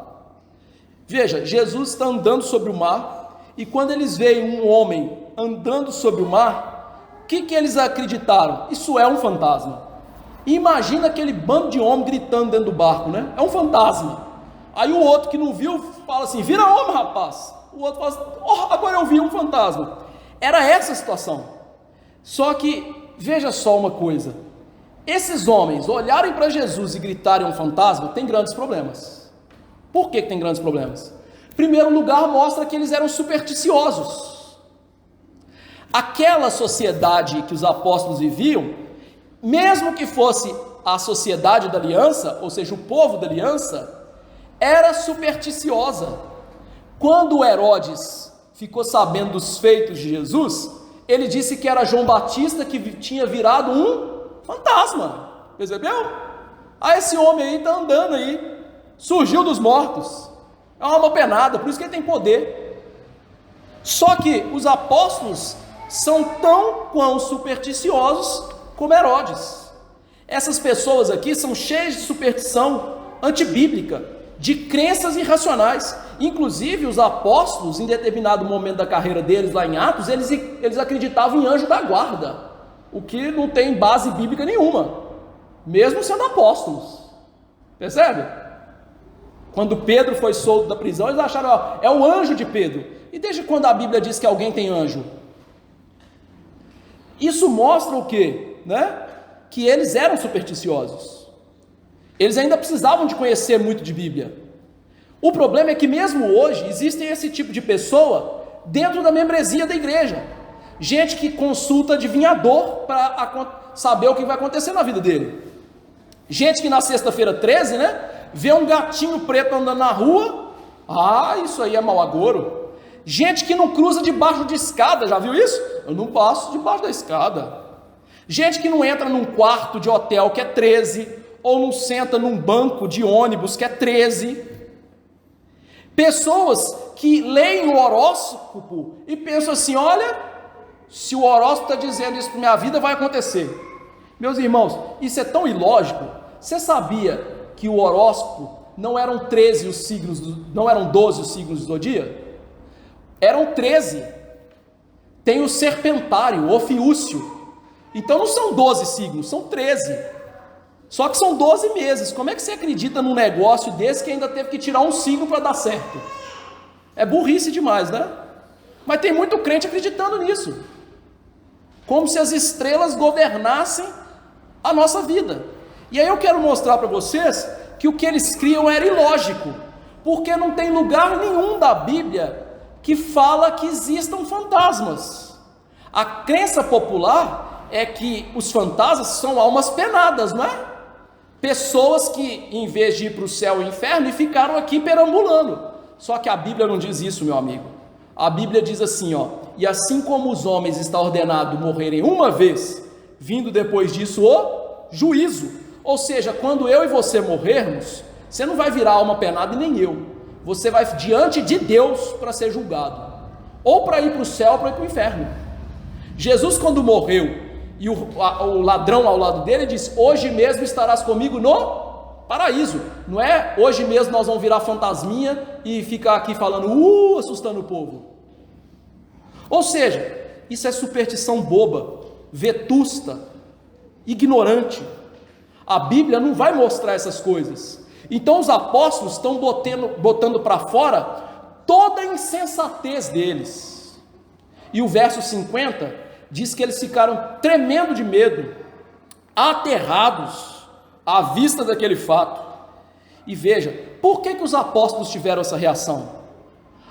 Veja, Jesus está andando sobre o mar, e quando eles veem um homem andando sobre o mar, o que eles acreditaram? Isso é um fantasma. E imagina aquele bando de homem gritando dentro do barco, né? É um fantasma. Aí o outro que não viu, fala assim, vira homem, rapaz. O outro fala assim, oh, agora eu vi um fantasma. Era essa a situação. Só que, veja só uma coisa, esses homens olharem para Jesus e gritarem um fantasma, tem grandes problemas. Por que tem grandes problemas? Em primeiro lugar, mostra que eles eram supersticiosos. Aquela sociedade que os apóstolos viviam, mesmo que fosse a sociedade da aliança, ou seja, o povo da aliança, era supersticiosa. Quando Herodes ficou sabendo dos feitos de Jesus, ele disse que era João Batista que tinha virado um fantasma. Percebeu? Ah, esse homem aí está andando aí, surgiu dos mortos, é uma alma penada, por isso que ele tem poder. Só que os apóstolos são tão quão supersticiosos como Herodes. Essas pessoas aqui são cheias de superstição antibíblica, de crenças irracionais. Inclusive os apóstolos, em determinado momento da carreira deles, lá em Atos, eles acreditavam em anjo da guarda, o que não tem base bíblica nenhuma, mesmo sendo apóstolos. Percebe? Quando Pedro foi solto da prisão, eles acharam, ó, é o anjo de Pedro. E desde quando a Bíblia diz que alguém tem anjo? Isso mostra o quê? Né? Que eles eram supersticiosos. Eles ainda precisavam de conhecer muito de Bíblia. O problema é que mesmo hoje existem esse tipo de pessoa dentro da membresia da igreja. Gente que consulta adivinhador para saber o que vai acontecer na vida dele. Gente que na sexta-feira 13, né, vê um gatinho preto andando na rua, isso aí é mau agouro. Gente que não cruza debaixo de escada, já viu isso? Eu não passo debaixo da escada. Gente que não entra num quarto de hotel, que é 13, ou não senta num banco de ônibus, que é 13. Pessoas que leem o horóscopo e pensam assim: olha, se o horóscopo está dizendo isso para minha vida, vai acontecer. Meus irmãos, isso é tão ilógico. Você sabia que o horóscopo não eram 13 os signos, não eram 12 os signos do zodíaco? Eram 13. Tem o serpentário, o ofiúcio. Então não são 12 signos, são 13. Só que são 12 meses. Como é que você acredita num negócio desse que ainda teve que tirar um signo para dar certo? É burrice demais, né? Mas tem muito crente acreditando nisso. Como se as estrelas governassem a nossa vida. E aí eu quero mostrar para vocês que o que eles criam era ilógico, porque não tem lugar nenhum da Bíblia que fala que existam fantasmas. A crença popular é que os fantasmas são almas penadas, não é? Pessoas que, em vez de ir para o céu e inferno, ficaram aqui perambulando. Só que a Bíblia não diz isso, meu amigo. A Bíblia diz assim, e assim como os homens está ordenado morrerem uma vez, vindo depois disso o juízo. Ou seja, quando eu e você morrermos, você não vai virar alma penada e nem eu. Você vai diante de Deus para ser julgado. Ou para ir para o céu ou para ir para o inferno. Jesus, quando morreu, e o ladrão ao lado dele disse: hoje mesmo estarás comigo no paraíso. Não é hoje mesmo nós vamos virar fantasminha e ficar aqui falando, assustando o povo. Ou seja, isso é superstição boba, vetusta, ignorante. A Bíblia não vai mostrar essas coisas. Então os apóstolos estão botando para fora toda a insensatez deles. E o verso 50 diz que eles ficaram tremendo de medo, aterrados à vista daquele fato. E veja, por que os apóstolos tiveram essa reação?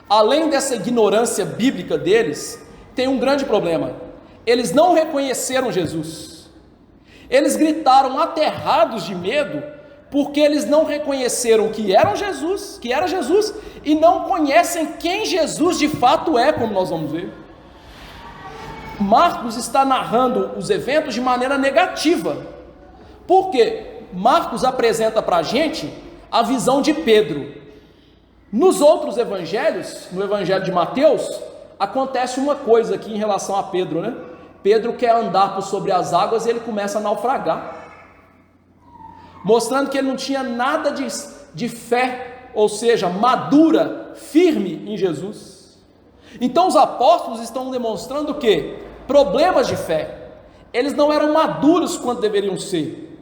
Além dessa ignorância bíblica deles, tem um grande problema: eles não reconheceram Jesus. Eles gritaram aterrados de medo, porque eles não reconheceram que era Jesus, e não conhecem quem Jesus de fato é, como nós vamos ver. Marcos está narrando os eventos de maneira negativa, porque Marcos apresenta para a gente a visão de Pedro. Nos outros evangelhos, no evangelho de Mateus, acontece uma coisa aqui em relação a Pedro, né? Pedro quer andar por sobre as águas e ele começa a naufragar, mostrando que ele não tinha nada de fé, ou seja, madura, firme em Jesus. Então os apóstolos estão demonstrando que problemas de fé, eles não eram maduros quanto deveriam ser,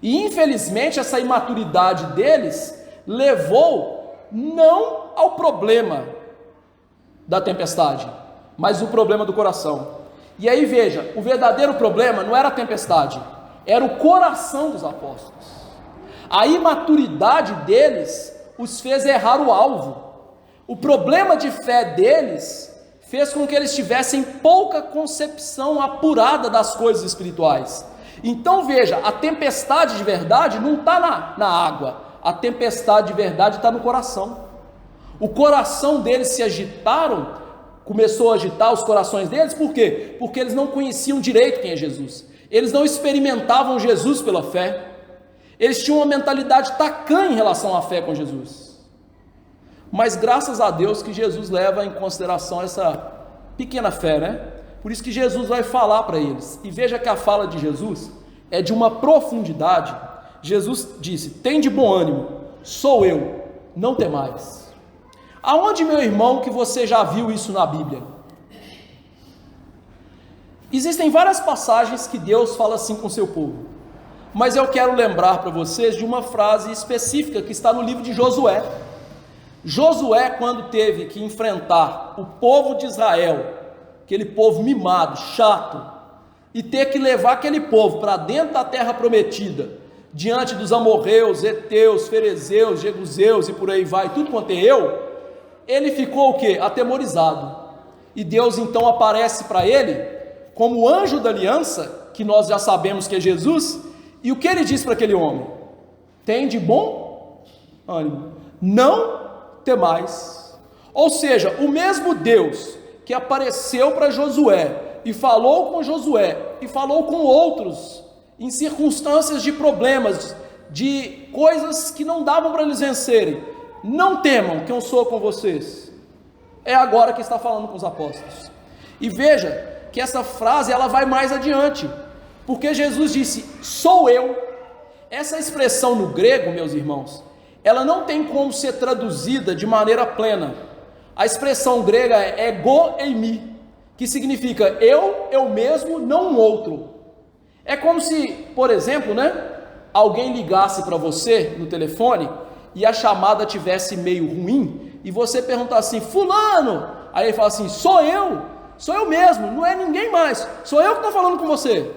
e infelizmente essa imaturidade deles levou não ao problema da tempestade, mas o problema do coração. E aí veja, o verdadeiro problema não era a tempestade, era o coração dos apóstolos. A imaturidade deles os fez errar o alvo. O problema de fé deles fez com que eles tivessem pouca concepção apurada das coisas espirituais. Então veja, a tempestade de verdade não está na água, a tempestade de verdade está no coração. O coração deles se agitaram, começou a agitar os corações deles, por quê? Porque eles não conheciam direito quem é Jesus, eles não experimentavam Jesus pela fé, eles tinham uma mentalidade tacanha em relação à fé com Jesus. Mas graças a Deus que Jesus leva em consideração essa pequena fé, né? Por isso que Jesus vai falar para eles, e veja que a fala de Jesus é de uma profundidade. Jesus disse: tem de bom ânimo, sou eu, não temais. Aonde, meu irmão, que você já viu isso na Bíblia? Existem várias passagens que Deus fala assim com o seu povo, mas eu quero lembrar para vocês de uma frase específica que está no livro de Josué. Josué, quando teve que enfrentar o povo de Israel, aquele povo mimado, chato, e ter que levar aquele povo para dentro da terra prometida, diante dos amorreus, heteus, ferezeus, jebuseus e por aí vai, tudo quanto é ele ficou o quê? Atemorizado. e Deus então aparece para ele como anjo da aliança, que nós já sabemos que é Jesus, e o que ele diz para aquele homem? Tem de bom ânimo, não temais. Ou seja, o mesmo Deus que apareceu para Josué e falou com Josué e falou com outros em circunstâncias de problemas, de coisas que não davam para eles vencerem, não temam que eu sou com vocês, é agora que está falando com os apóstolos. E veja que essa frase ela vai mais adiante, porque Jesus disse, sou eu. Essa expressão no grego, meus irmãos, ela não tem como ser traduzida de maneira plena. A expressão grega é ego eimi, que significa eu mesmo, não um outro. É como se, por exemplo, alguém ligasse para você no telefone e a chamada tivesse meio ruim e você perguntasse assim, fulano, aí ele fala assim, sou eu mesmo, não é ninguém mais, sou eu que estou falando com você.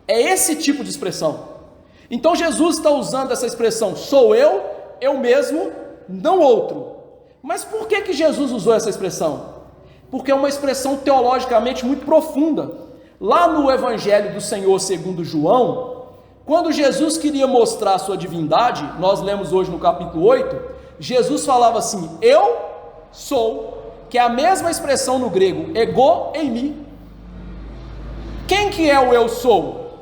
É esse tipo de expressão. Então Jesus está usando essa expressão, sou eu mesmo, não outro. Mas por que Jesus usou essa expressão? Porque é uma expressão teologicamente muito profunda. Lá no Evangelho do Senhor segundo João, quando Jesus queria mostrar a sua divindade, nós lemos hoje no capítulo 8, Jesus falava assim, eu sou, que é a mesma expressão no grego, ego eimi. Quem que é o eu sou?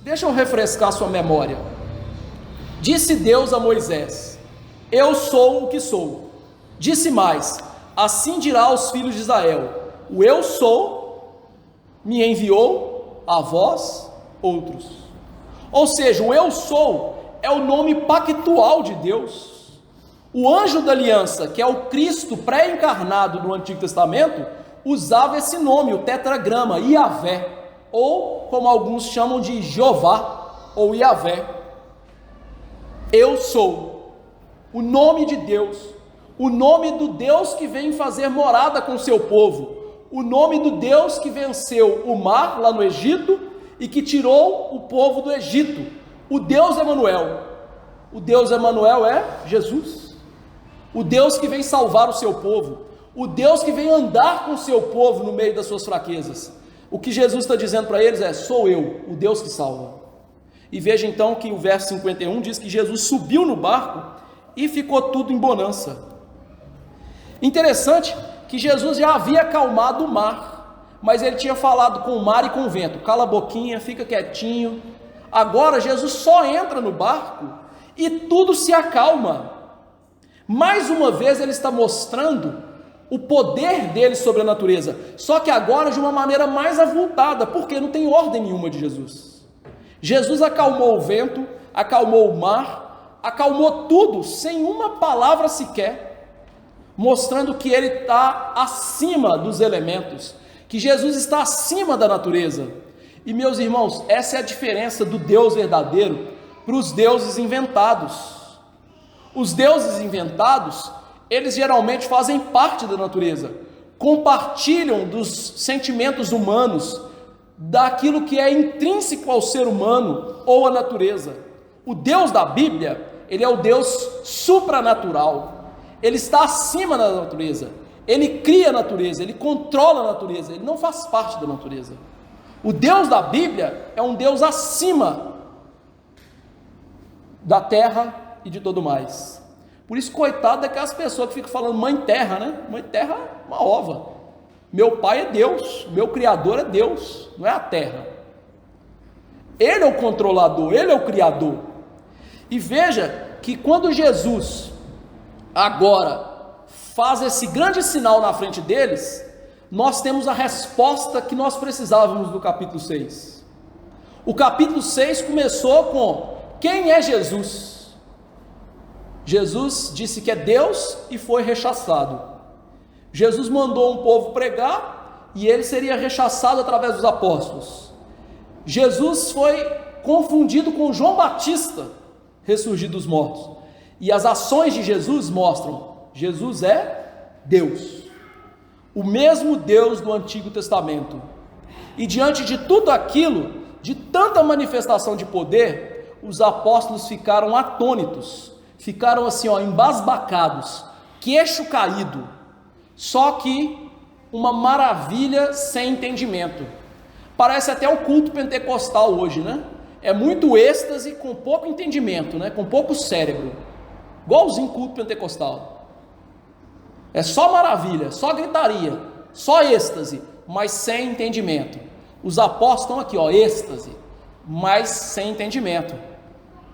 Deixa eu refrescar sua memória. Disse Deus a Moisés, eu sou o que sou. Disse mais, assim dirá aos filhos de Israel, o eu sou me enviou a vós outros. Ou seja, o eu sou é o nome pactual de Deus. O anjo da aliança, que é o Cristo pré-encarnado no Antigo Testamento, usava esse nome, o tetragrama, Iavé, ou como alguns chamam de Jeová, ou Iavé. Eu sou, o nome de Deus, o nome do Deus que vem fazer morada com o seu povo, o nome do Deus que venceu o mar lá no Egito e que tirou o povo do Egito, o Deus Emanuel. O Deus Emanuel é Jesus, o Deus que vem salvar o seu povo, o Deus que vem andar com o seu povo no meio das suas fraquezas. O que Jesus está dizendo para eles é, sou eu, o Deus que salva. E veja então que o verso 51 diz que Jesus subiu no barco e ficou tudo em bonança. Interessante que Jesus já havia acalmado o mar, mas ele tinha falado com o mar e com o vento, cala a boquinha, fica quietinho. Agora Jesus só entra no barco e tudo se acalma. Mais uma vez ele está mostrando o poder dele sobre a natureza, só que agora de uma maneira mais avultada, porque não tem ordem nenhuma de Jesus. Jesus acalmou o vento, acalmou o mar, acalmou tudo, sem uma palavra sequer, mostrando que ele está acima dos elementos, que Jesus está acima da natureza. E meus irmãos, essa é a diferença do Deus verdadeiro para os deuses inventados. Os deuses inventados, eles geralmente fazem parte da natureza, compartilham dos sentimentos humanos, daquilo que é intrínseco ao ser humano ou à natureza. O Deus da Bíblia, ele é o Deus supranatural, ele está acima da natureza, ele cria a natureza, ele controla a natureza, ele não faz parte da natureza. O Deus da Bíblia é um Deus acima da terra e de tudo mais. Por isso, coitado daquelas pessoas que ficam falando mãe terra, Mãe terra é uma ova. Meu pai é Deus, meu criador é Deus, não é a terra. Ele é o controlador, ele é o criador. E veja que quando Jesus agora faz esse grande sinal na frente deles, nós temos a resposta que nós precisávamos do capítulo 6. O capítulo 6 começou com: quem é Jesus? Jesus disse que é Deus e foi rechaçado. Jesus mandou um povo pregar e ele seria rechaçado através dos apóstolos. Jesus foi confundido com João Batista, ressurgido dos mortos. E as ações de Jesus mostram: Jesus é Deus, o mesmo Deus do Antigo Testamento. E diante de tudo aquilo, de tanta manifestação de poder, os apóstolos ficaram atônitos, ficaram assim, embasbacados, queixo caído. Só que uma maravilha sem entendimento. Parece até o culto pentecostal hoje, né? É muito êxtase com pouco entendimento, né? Com pouco cérebro. Igualzinho culto pentecostal. É só maravilha, só gritaria, só êxtase, mas sem entendimento. Os apóstolos estão aqui, ó, êxtase, mas sem entendimento.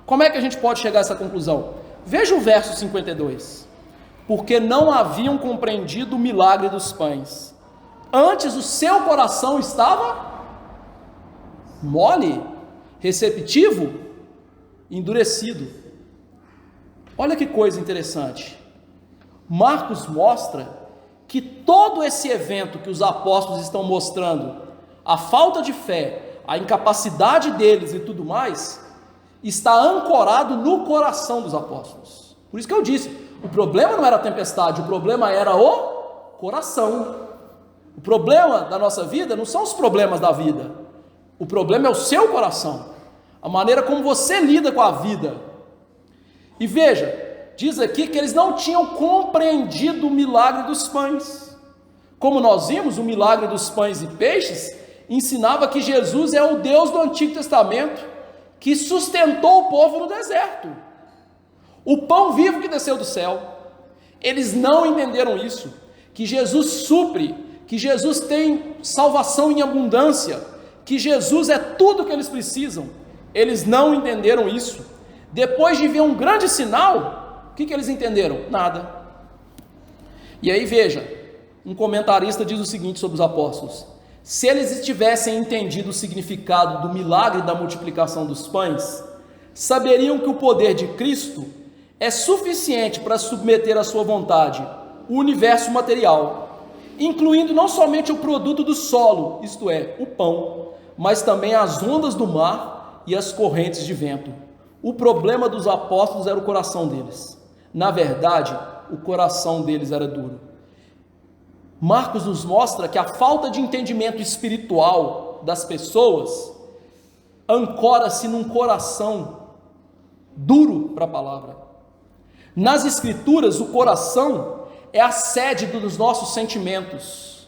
Como é que a gente pode chegar a essa conclusão? Veja o verso 52. Porque não haviam compreendido o milagre dos pães. Antes o seu coração estava mole, receptivo, endurecido. Olha que coisa interessante. Marcos mostra que todo esse evento que os apóstolos estão mostrando, a falta de fé, a incapacidade deles e tudo mais, está ancorado no coração dos apóstolos. Por isso que eu disse, o problema não era a tempestade, o problema era o coração. O problema da nossa vida não são os problemas da vida, o problema é o seu coração, a maneira como você lida com a vida. E veja, diz aqui que eles não tinham compreendido o milagre dos pães. Como nós vimos, o milagre dos pães e peixes ensinava que Jesus é o Deus do Antigo Testamento que sustentou o povo no deserto. O pão vivo que desceu do céu. Eles não entenderam isso, que Jesus supre, que Jesus tem salvação em abundância, que Jesus é tudo o que eles precisam. Eles não entenderam isso. Depois de ver um grande sinal, o que eles entenderam? Nada. E aí veja, um comentarista diz o seguinte sobre os apóstolos: se eles tivessem entendido o significado do milagre da multiplicação dos pães, saberiam que o poder de Cristo é suficiente para submeter à sua vontade o universo material, incluindo não somente o produto do solo, isto é, o pão, mas também as ondas do mar e as correntes de vento. O problema dos apóstolos era o coração deles. Na verdade, o coração deles era duro. Marcos nos mostra que a falta de entendimento espiritual das pessoas ancora-se num coração duro para a palavra. Nas Escrituras, o coração é a sede dos nossos sentimentos,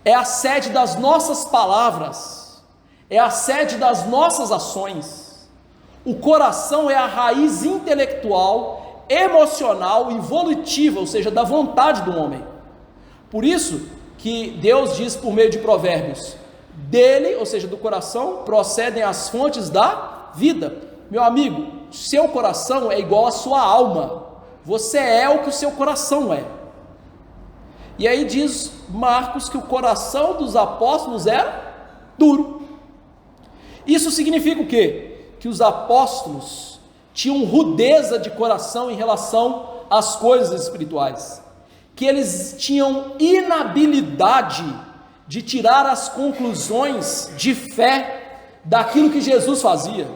é a sede das nossas palavras, é a sede das nossas ações. O coração é a raiz intelectual, emocional e volitiva, ou seja, da vontade do homem. Por isso que Deus diz por meio de Provérbios, dele, ou seja, do coração, procedem as fontes da vida. Meu amigo, seu coração é igual à sua alma, você é o que o seu coração é. E aí diz Marcos que o coração dos apóstolos era duro. Isso significa o quê? Que os apóstolos tinham rudeza de coração em relação às coisas espirituais, que eles tinham inabilidade de tirar as conclusões de fé daquilo que Jesus fazia.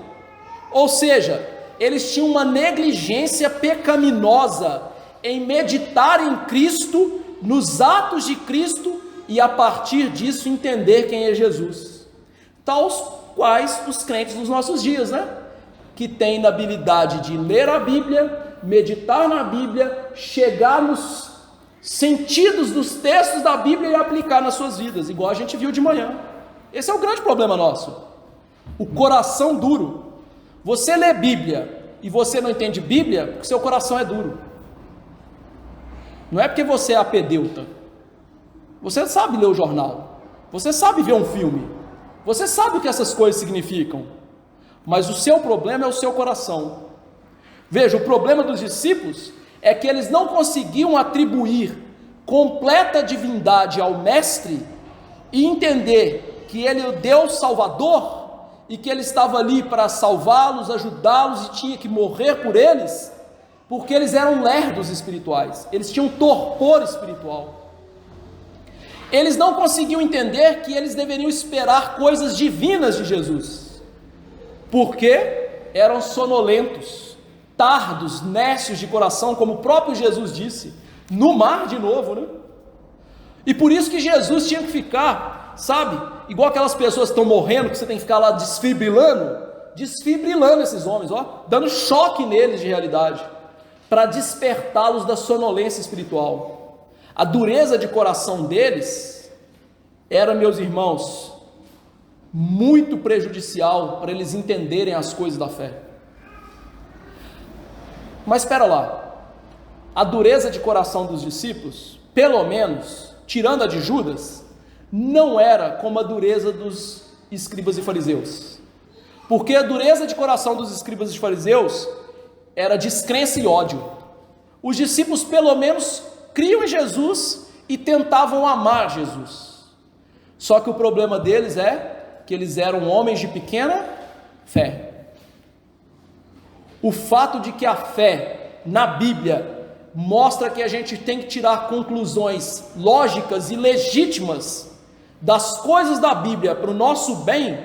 Ou seja, eles tinham uma negligência pecaminosa em meditar em Cristo, nos atos de Cristo, e a partir disso entender quem é Jesus. Tais quais os crentes dos nossos dias, né? Que têm inabilidade de ler a Bíblia, meditar na Bíblia, chegar nos sentidos dos textos da Bíblia e aplicar nas suas vidas, igual a gente viu de manhã. Esse é o grande problema nosso, o coração duro. Você lê Bíblia e você não entende Bíblia porque seu coração é duro. Não é porque você é apedeuta. Você sabe ler o jornal, você sabe ver um filme, você sabe o que essas coisas significam, mas o seu problema é o seu coração. Veja, o problema dos discípulos é que eles não conseguiam atribuir completa divindade ao Mestre e entender que Ele é o Deus Salvador e que Ele estava ali para salvá-los, ajudá-los e tinha que morrer por eles, porque eles eram lerdos espirituais, eles tinham torpor espiritual. Eles não conseguiam entender que eles deveriam esperar coisas divinas de Jesus, porque eram sonolentos, tardos, nécios de coração, como o próprio Jesus disse, no mar de novo, né? E por isso que Jesus tinha que ficar, sabe, igual aquelas pessoas que estão morrendo, que você tem que ficar lá desfibrilando esses homens, ó, dando choque neles de realidade, para despertá-los da sonolência espiritual. A dureza de coração deles era, meus irmãos, muito prejudicial para eles entenderem as coisas da fé. Mas espera lá, a dureza de coração dos discípulos, pelo menos, tirando a de Judas, não era como a dureza dos escribas e fariseus. Porque a dureza de coração dos escribas e fariseus era descrença e ódio. Os discípulos pelo menos criam em Jesus e tentavam amar Jesus. Só que o problema deles é que eles eram homens de pequena fé. O fato de que a fé na Bíblia mostra que a gente tem que tirar conclusões lógicas e legítimas das coisas da Bíblia para o nosso bem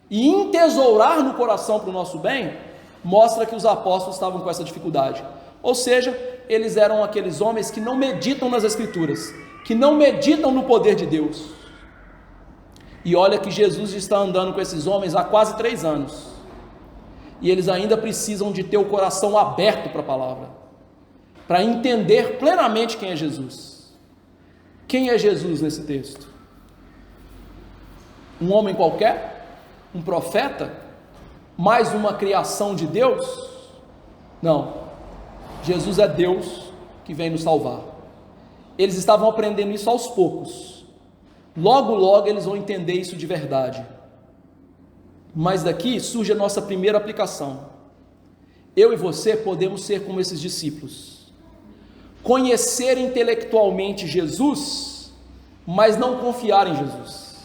e entesourar no coração para o nosso bem, mostra que os apóstolos estavam com essa dificuldade. Ou seja, eles eram aqueles homens que não meditam nas Escrituras, que não meditam no poder de Deus. E olha que Jesus está andando com esses homens há quase 3 anos, e eles ainda precisam de ter o coração aberto para a palavra, para entender plenamente quem é Jesus. Quem é Jesus nesse texto? Um homem qualquer? Um profeta? Mais uma criação de Deus? Não. Jesus é Deus que vem nos salvar. Eles estavam aprendendo isso aos poucos. Logo, logo eles vão entender isso de verdade. Mas daqui surge a nossa primeira aplicação. Eu e você podemos ser como esses discípulos. Conhecer intelectualmente Jesus, mas não confiar em Jesus.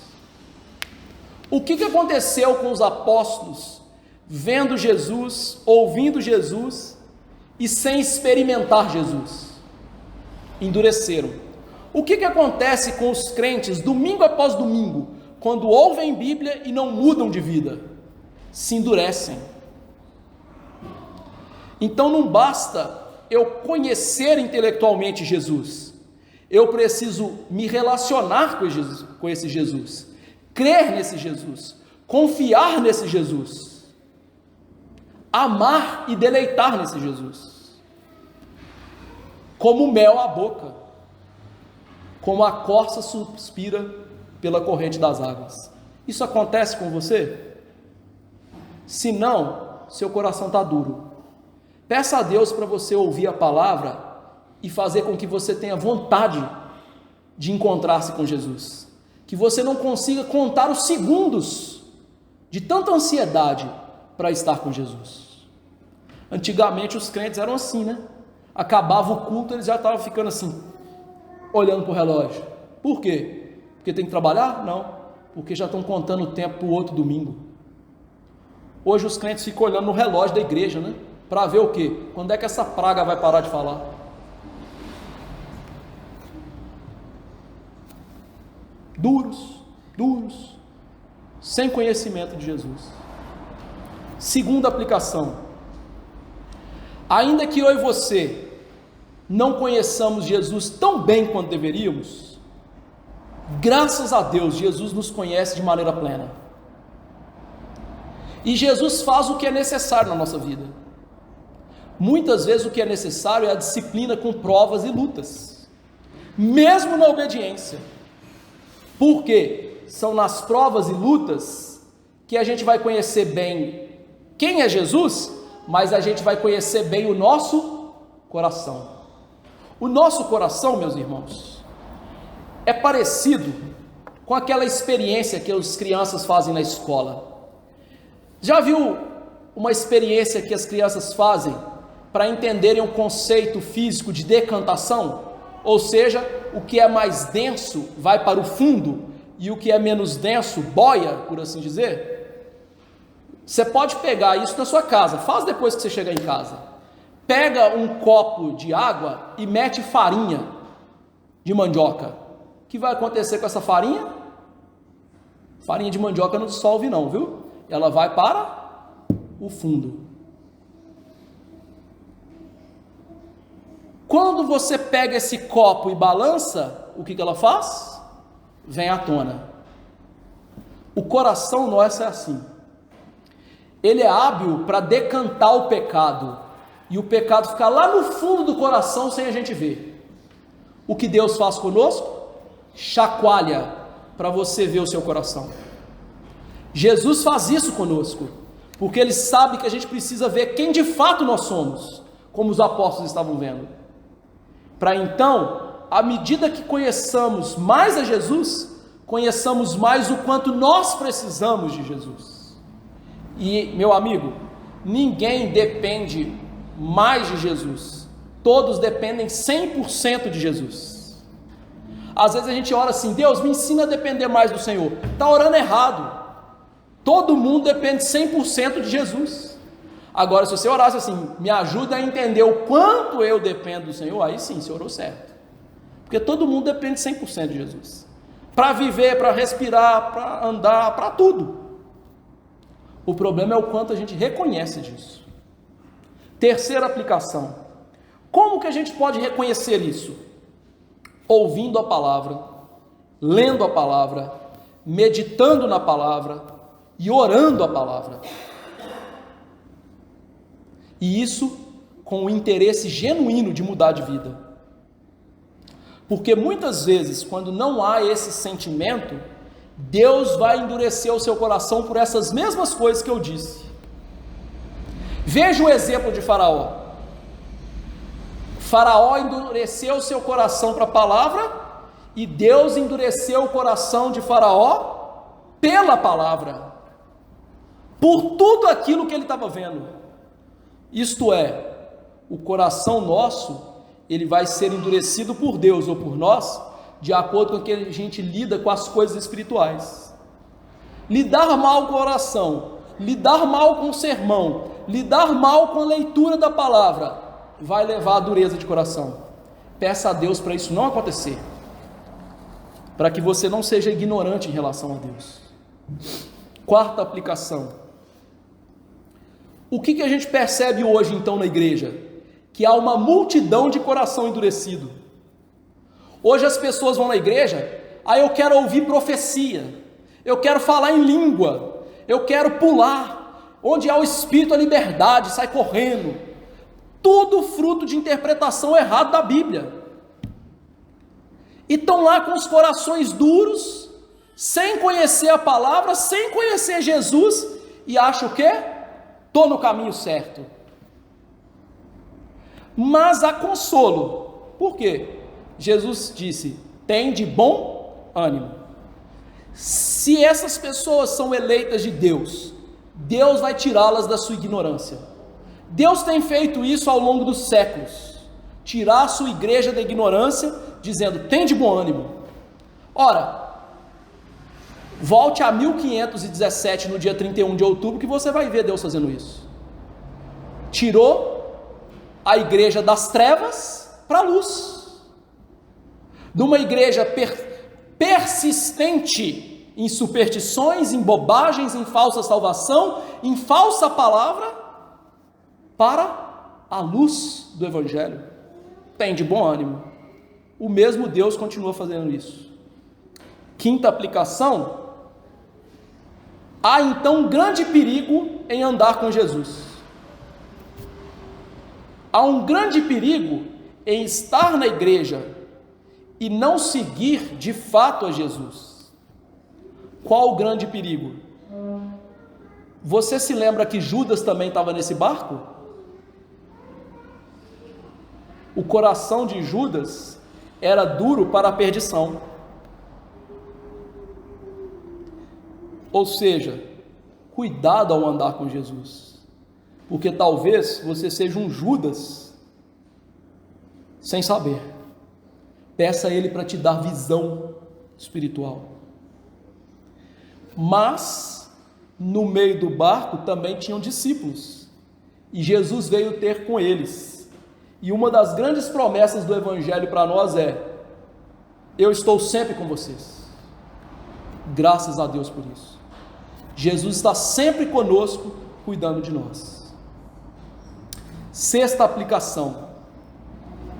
O que aconteceu com os apóstolos, vendo Jesus, ouvindo Jesus, e sem experimentar Jesus? Endureceram. O que acontece com os crentes, domingo após domingo, quando ouvem Bíblia e não mudam de vida? Se endurecem. Então não basta eu conhecer intelectualmente Jesus, eu preciso me relacionar com esse Jesus, crer nesse Jesus, confiar nesse Jesus, amar e deleitar nesse Jesus, como mel à boca, como a corça suspira pela corrente das águas. Isso acontece com você? Se não, seu coração está duro. Peça a Deus para você ouvir a palavra e fazer com que você tenha vontade de encontrar-se com Jesus, que você não consiga contar os segundos de tanta ansiedade para estar com Jesus. Antigamente os crentes eram assim, né? Acabava o culto, eles já estavam ficando assim, olhando para o relógio. Por quê? Porque tem que trabalhar? Não, porque já estão contando o tempo para o outro domingo. Hoje os crentes ficam olhando no relógio da igreja, né? Para ver o quê? Quando é que essa praga vai parar de falar? Duros, sem conhecimento de Jesus. Segunda aplicação: ainda que eu e você não conheçamos Jesus tão bem quanto deveríamos, graças a Deus, Jesus nos conhece de maneira plena. E Jesus faz o que é necessário na nossa vida. Muitas vezes o que é necessário é a disciplina com provas e lutas, mesmo na obediência. Por quê? São nas provas e lutas que a gente vai conhecer bem quem é Jesus, mas a gente vai conhecer bem o nosso coração. O nosso coração, meus irmãos, é parecido com aquela experiência que as crianças fazem na escola. Já viu uma experiência que as crianças fazem para entenderem o conceito físico de decantação? Ou seja, o que é mais denso vai para o fundo e o que é menos denso boia, por assim dizer. Você pode pegar isso na sua casa, faz depois que você chegar em casa. Pega um copo de água e mete farinha de mandioca. O que vai acontecer com essa farinha? Farinha de mandioca não dissolve não, viu? Ela vai para o fundo. Quando você pega esse copo e balança, o que ela faz? Vem à tona. O coração nosso é assim. Ele é hábil para decantar o pecado, e o pecado ficar lá no fundo do coração sem a gente ver. o que Deus faz conosco? Chacoalha para você ver o seu coração. Jesus faz isso conosco, porque Ele sabe que a gente precisa ver quem de fato nós somos, como os apóstolos estavam vendo, para então, à medida que conheçamos mais a Jesus, conheçamos mais o quanto nós precisamos de Jesus. E, meu amigo, ninguém depende mais de Jesus, todos dependem 100% de Jesus. Às vezes a gente ora assim: Deus, me ensina a depender mais do Senhor. Está orando errado. Todo mundo depende 100% de Jesus. Agora, se você orasse assim: me ajuda a entender o quanto eu dependo do Senhor, aí sim, você orou certo. Porque todo mundo depende 100% de Jesus. Para viver, para respirar, para andar, para tudo. O problema é o quanto a gente reconhece disso. Terceira aplicação. Como que a gente pode reconhecer isso? Ouvindo a palavra, lendo a palavra, meditando na palavra e orando a palavra. E isso com o interesse genuíno de mudar de vida. Porque muitas vezes, quando não há esse sentimento, Deus vai endurecer o seu coração por essas mesmas coisas que eu disse. Veja o exemplo de Faraó. Faraó endureceu o seu coração para a palavra, e Deus endureceu o coração de Faraó pela palavra, por tudo aquilo que ele estava vendo. Isto é, o coração nosso, ele vai ser endurecido por Deus ou por nós, de acordo com que a gente lida com as coisas espirituais. Lidar mal com a oração, lidar mal com o sermão, lidar mal com a leitura da palavra, vai levar à dureza de coração. Peça a Deus para isso não acontecer, para que você não seja ignorante em relação a Deus. Quarta aplicação. O que a gente percebe hoje então na igreja? Que há uma multidão de coração endurecido. Hoje as pessoas vão na igreja: eu quero ouvir profecia, eu quero falar em língua, eu quero pular, onde há o Espírito a liberdade, sai correndo. Tudo fruto de interpretação errada da Bíblia. E estão lá com os corações duros, sem conhecer a palavra, sem conhecer Jesus, e acham o quê? Estou no caminho certo. Mas há consolo. Por quê? Jesus disse: tem de bom ânimo. Se essas pessoas são eleitas de Deus, Deus vai tirá-las da sua ignorância. Deus tem feito isso ao longo dos séculos, tirar a sua igreja da ignorância, dizendo: tem de bom ânimo. Ora, volte a 1517, no dia 31 de outubro, que você vai ver Deus fazendo isso. Tirou a igreja das trevas para a luz, de uma igreja persistente em superstições, em bobagens, em falsa salvação, em falsa palavra, para a luz do Evangelho. Tem de bom ânimo. O mesmo Deus continua fazendo isso. Quinta aplicação. Há então um grande perigo em andar com Jesus. Há um grande perigo em estar na igreja e não seguir de fato a Jesus. Qual o grande perigo? Você se lembra que Judas também estava nesse barco? O coração de Judas era duro para a perdição. Ou seja, cuidado ao andar com Jesus, porque talvez você seja um Judas sem saber. Peça a Ele para te dar visão espiritual. Mas no meio do barco também tinham discípulos, e Jesus veio ter com eles. E uma das grandes promessas do Evangelho para nós é: eu estou sempre com vocês. Graças a Deus por isso. Jesus está sempre conosco, cuidando de nós. Sexta aplicação: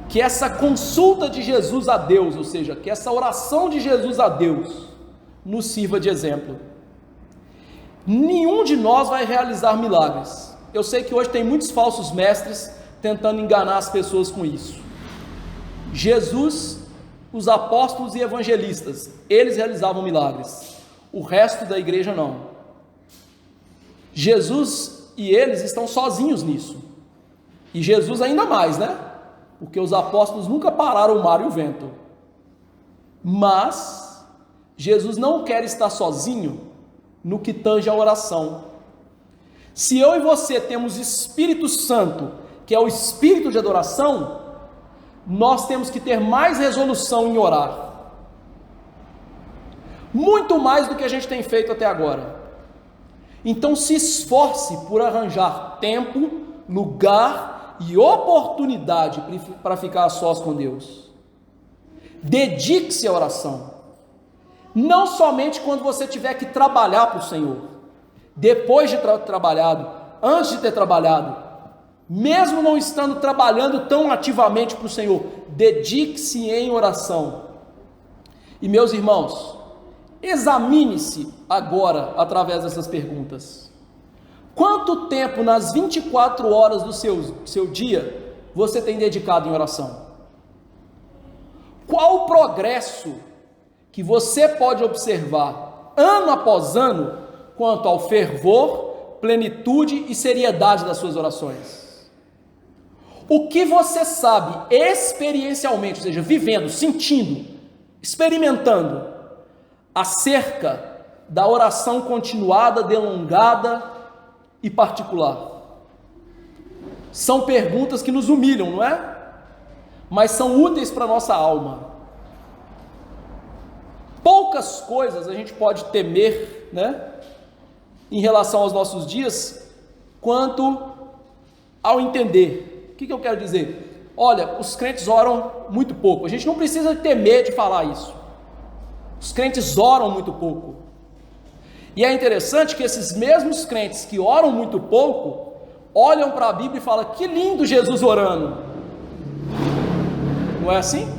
que essa consulta de Jesus a Deus, ou seja, que essa oração de Jesus a Deus, nos sirva de exemplo. Nenhum de nós vai realizar milagres. Eu sei que hoje tem muitos falsos mestres tentando enganar as pessoas com isso. Jesus os apóstolos e evangelistas, eles realizavam milagres, o resto da igreja não. Jesus e eles estão sozinhos nisso, e Jesus ainda mais, né? Porque os apóstolos nunca pararam o mar e o vento, mas Jesus não quer estar sozinho no que tange a oração. Se eu e você temos Espírito Santo, que é o espírito de adoração, nós temos que ter mais resolução em orar, muito mais do que a gente tem feito até agora. Então se esforce por arranjar tempo, lugar e oportunidade para ficar a sós com Deus. Dedique-se à oração, não somente quando você tiver que trabalhar para o Senhor, depois de trabalhado, antes de ter trabalhado, mesmo não estando trabalhando tão ativamente para o Senhor, dedique-se em oração. E meus irmãos, examine-se agora através dessas perguntas. Quanto tempo nas 24 horas do seu dia você tem dedicado em oração? Qual o progresso que você pode observar ano após ano quanto ao fervor, plenitude e seriedade das suas orações? O que você sabe experiencialmente, ou seja, vivendo, sentindo, experimentando, acerca da oração continuada, delongada e particular? São perguntas que nos humilham, não é? Mas são úteis para a nossa alma. Poucas coisas a gente pode temer, né, em relação aos nossos dias, quanto ao entender. O que eu quero dizer? Olha, os crentes oram muito pouco. A gente não precisa temer de falar isso. Os crentes oram muito pouco. E é interessante que esses mesmos crentes que oram muito pouco, olham para a Bíblia e falam: que lindo Jesus orando. Não é assim?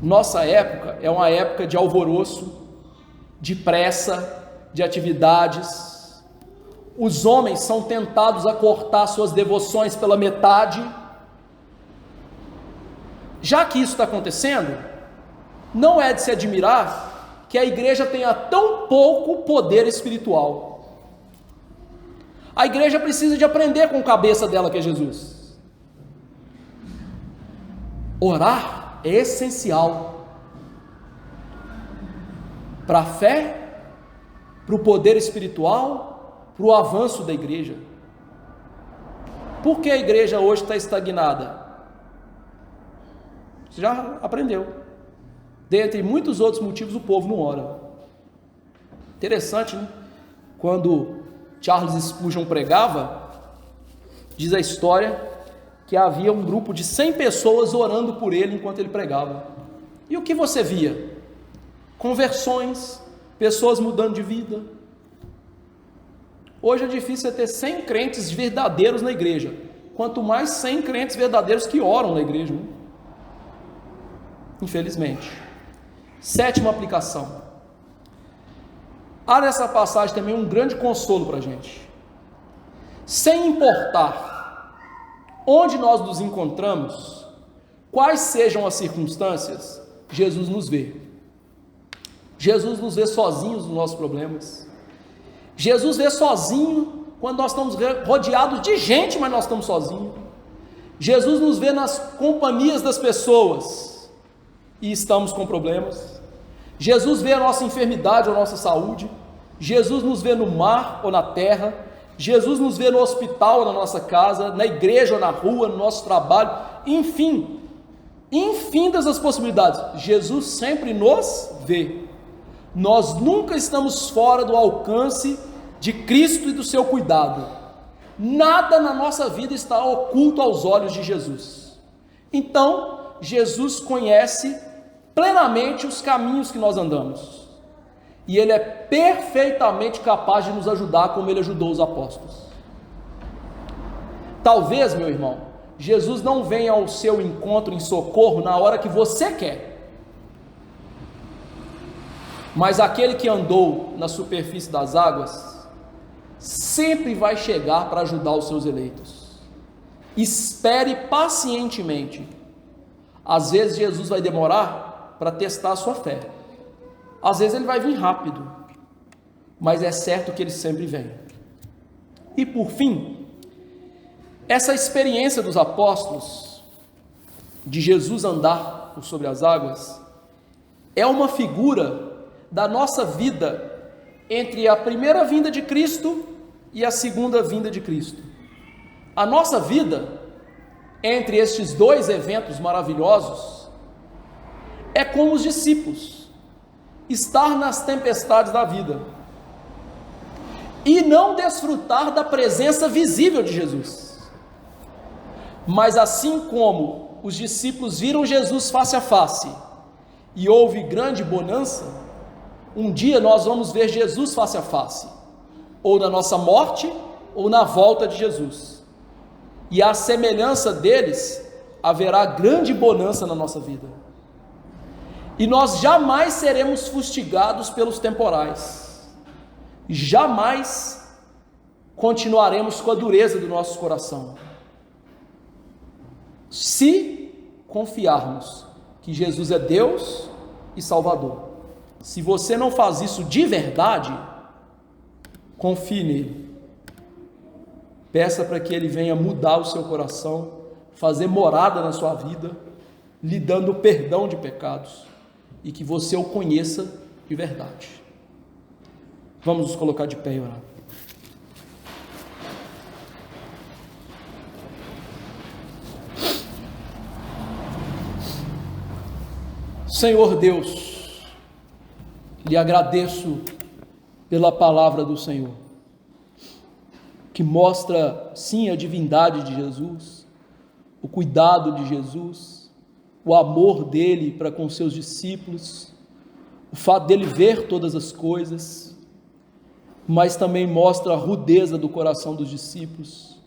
Nossa época é uma época de alvoroço, de pressa, de atividades. Os homens são tentados a cortar suas devoções pela metade. Já que isso está acontecendo, não é de se admirar que a igreja tenha tão pouco poder espiritual. A igreja precisa de aprender com a cabeça dela, que é Jesus. Orar é essencial para a fé, para o poder espiritual, para o avanço da igreja. Por que a igreja hoje está estagnada? Você já aprendeu. Dentre muitos outros motivos, o povo não ora. Interessante, né? Quando Charles Spurgeon pregava, diz a história que havia um grupo de 100 pessoas orando por ele enquanto ele pregava. E o que você via? Conversões, pessoas mudando de vida. Hoje é difícil ter 100 crentes verdadeiros na igreja, quanto mais 100 crentes verdadeiros que oram na igreja, né? Infelizmente. Sétima aplicação. Há nessa passagem também um grande consolo para a gente. Sem importar onde nós nos encontramos, quais sejam as circunstâncias, Jesus nos vê. Jesus nos vê sozinhos nos nossos problemas. Jesus vê sozinho quando nós estamos rodeados de gente, mas nós estamos sozinhos. Jesus nos vê nas companhias das pessoas e estamos com problemas. Jesus vê a nossa enfermidade ou a nossa saúde. Jesus nos vê no mar ou na terra. Jesus nos vê no hospital ou na nossa casa, na igreja ou na rua, no nosso trabalho. Enfim, infindas as possibilidades. Jesus sempre nos vê. Nós nunca estamos fora do alcance de Cristo e do seu cuidado. Nada na nossa vida está oculto aos olhos de Jesus. Então, Jesus conhece plenamente os caminhos que nós andamos. E Ele é perfeitamente capaz de nos ajudar como Ele ajudou os apóstolos. Talvez, meu irmão, Jesus não venha ao seu encontro em socorro na hora que você quer. Mas aquele que andou na superfície das águas sempre vai chegar para ajudar os seus eleitos. Espere pacientemente Às vezes Jesus vai demorar para testar a sua fé. Às vezes ele vai vir rápido, mas é certo que ele sempre vem. E por fim, essa experiência dos apóstolos, de Jesus andar por sobre as águas, é uma figura da nossa vida entre a primeira vinda de Cristo e a segunda vinda de Cristo. A nossa vida, entre estes dois eventos maravilhosos, é como os discípulos, estar nas tempestades da vida e não desfrutar da presença visível de Jesus. Mas assim como os discípulos viram Jesus face a face e houve grande bonança, um dia nós vamos ver Jesus face a face, ou na nossa morte, ou na volta de Jesus. E à semelhança deles, haverá grande bonança na nossa vida. E nós jamais seremos fustigados pelos temporais. Jamais continuaremos com a dureza do nosso coração. Se confiarmos que Jesus é Deus e Salvador. Se você não faz isso de verdade, confie nele. Peça para que ele venha mudar o seu coração, fazer morada na sua vida, lhe dando perdão de pecados, e que você o conheça de verdade. Vamos nos colocar de pé e orar. Senhor Deus, lhe agradeço pela palavra do Senhor, que mostra sim a divindade de Jesus, o cuidado de Jesus, o amor dele para com seus discípulos, o fato dele ver todas as coisas, mas também mostra a rudeza do coração dos discípulos,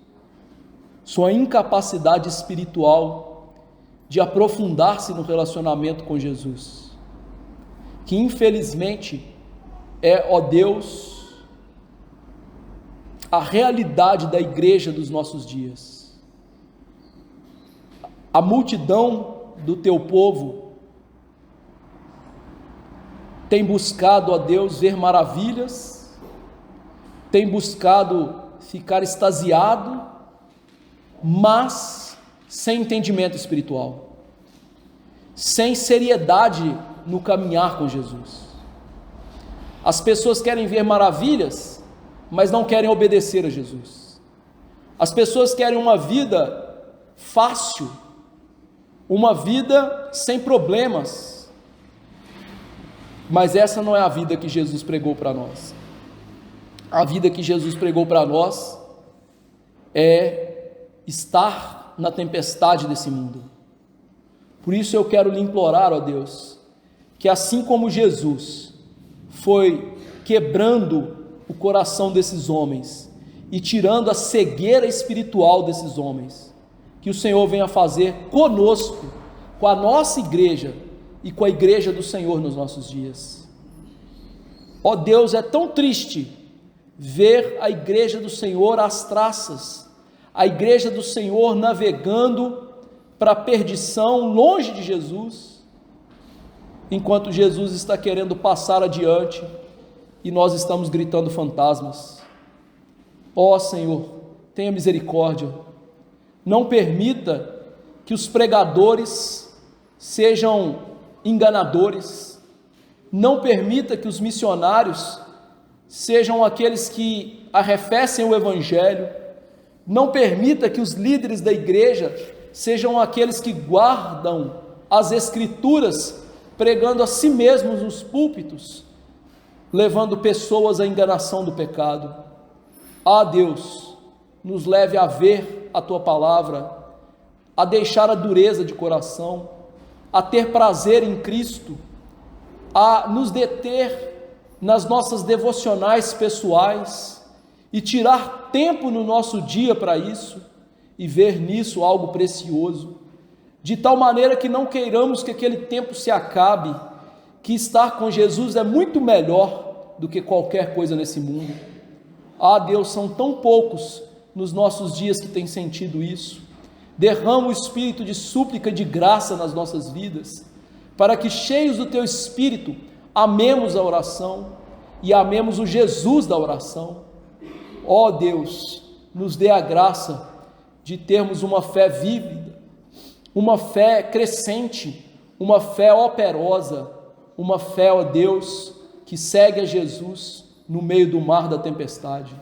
sua incapacidade espiritual de aprofundar-se no relacionamento com Jesus, que infelizmente é, ó Deus, a realidade da igreja dos nossos dias. A multidão do teu povo tem buscado, ó Deus, ver maravilhas, tem buscado ficar extasiado, mas sem entendimento espiritual, sem seriedade no caminhar com Jesus. As pessoas querem ver maravilhas, mas não querem obedecer a Jesus. As pessoas querem uma vida fácil, uma vida sem problemas, mas essa não é a vida que Jesus pregou para nós. A vida que Jesus pregou para nós é estar na tempestade desse mundo. Por isso eu quero lhe implorar, ó Deus, que assim como Jesus foi quebrando o coração desses homens e tirando a cegueira espiritual desses homens, que o Senhor venha fazer conosco, com a nossa igreja e com a igreja do Senhor nos nossos dias. Ó Deus, é tão triste ver a igreja do Senhor às traças, a igreja do Senhor navegando para a perdição, longe de Jesus, enquanto Jesus está querendo passar adiante e nós estamos gritando fantasmas. Ó Senhor, tenha misericórdia, não permita que os pregadores sejam enganadores, não permita que os missionários sejam aqueles que arrefecem o Evangelho, não permita que os líderes da igreja sejam aqueles que guardam as Escrituras, pregando a si mesmos nos púlpitos, levando pessoas à enganação do pecado. Ah Deus, nos leve a ver a Tua palavra, a deixar a dureza de coração, a ter prazer em Cristo, a nos deter nas nossas devocionais pessoais e tirar tempo no nosso dia para isso e ver nisso algo precioso, de tal maneira que não queiramos que aquele tempo se acabe, que estar com Jesus é muito melhor do que qualquer coisa nesse mundo. Ah Deus, são tão poucos nos nossos dias que têm sentido isso. Derrama o espírito de súplica e de graça nas nossas vidas, para que, cheios do teu espírito, amemos a oração e amemos o Jesus da oração. Ó Deus, nos dê a graça de termos uma fé vívida, uma fé crescente, uma fé operosa, uma fé, ó Deus, que segue a Jesus no meio do mar da tempestade.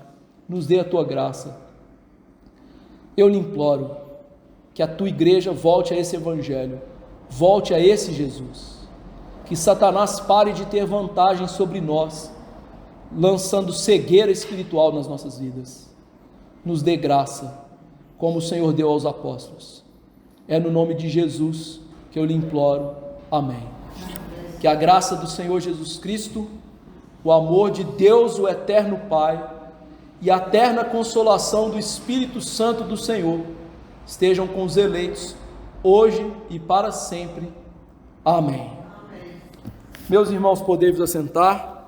Nos dê a tua graça. Eu lhe imploro que a tua igreja volte a esse evangelho, volte a esse Jesus, que Satanás pare de ter vantagem sobre nós, lançando cegueira espiritual nas nossas vidas. Nos dê graça, como o Senhor deu aos apóstolos. É no nome de Jesus que eu lhe imploro. Amém. Que a graça do Senhor Jesus Cristo, o amor de Deus, o eterno Pai, e a eterna consolação do Espírito Santo do Senhor estejam com os eleitos, hoje e para sempre. Amém. Meus irmãos, podemos assentar.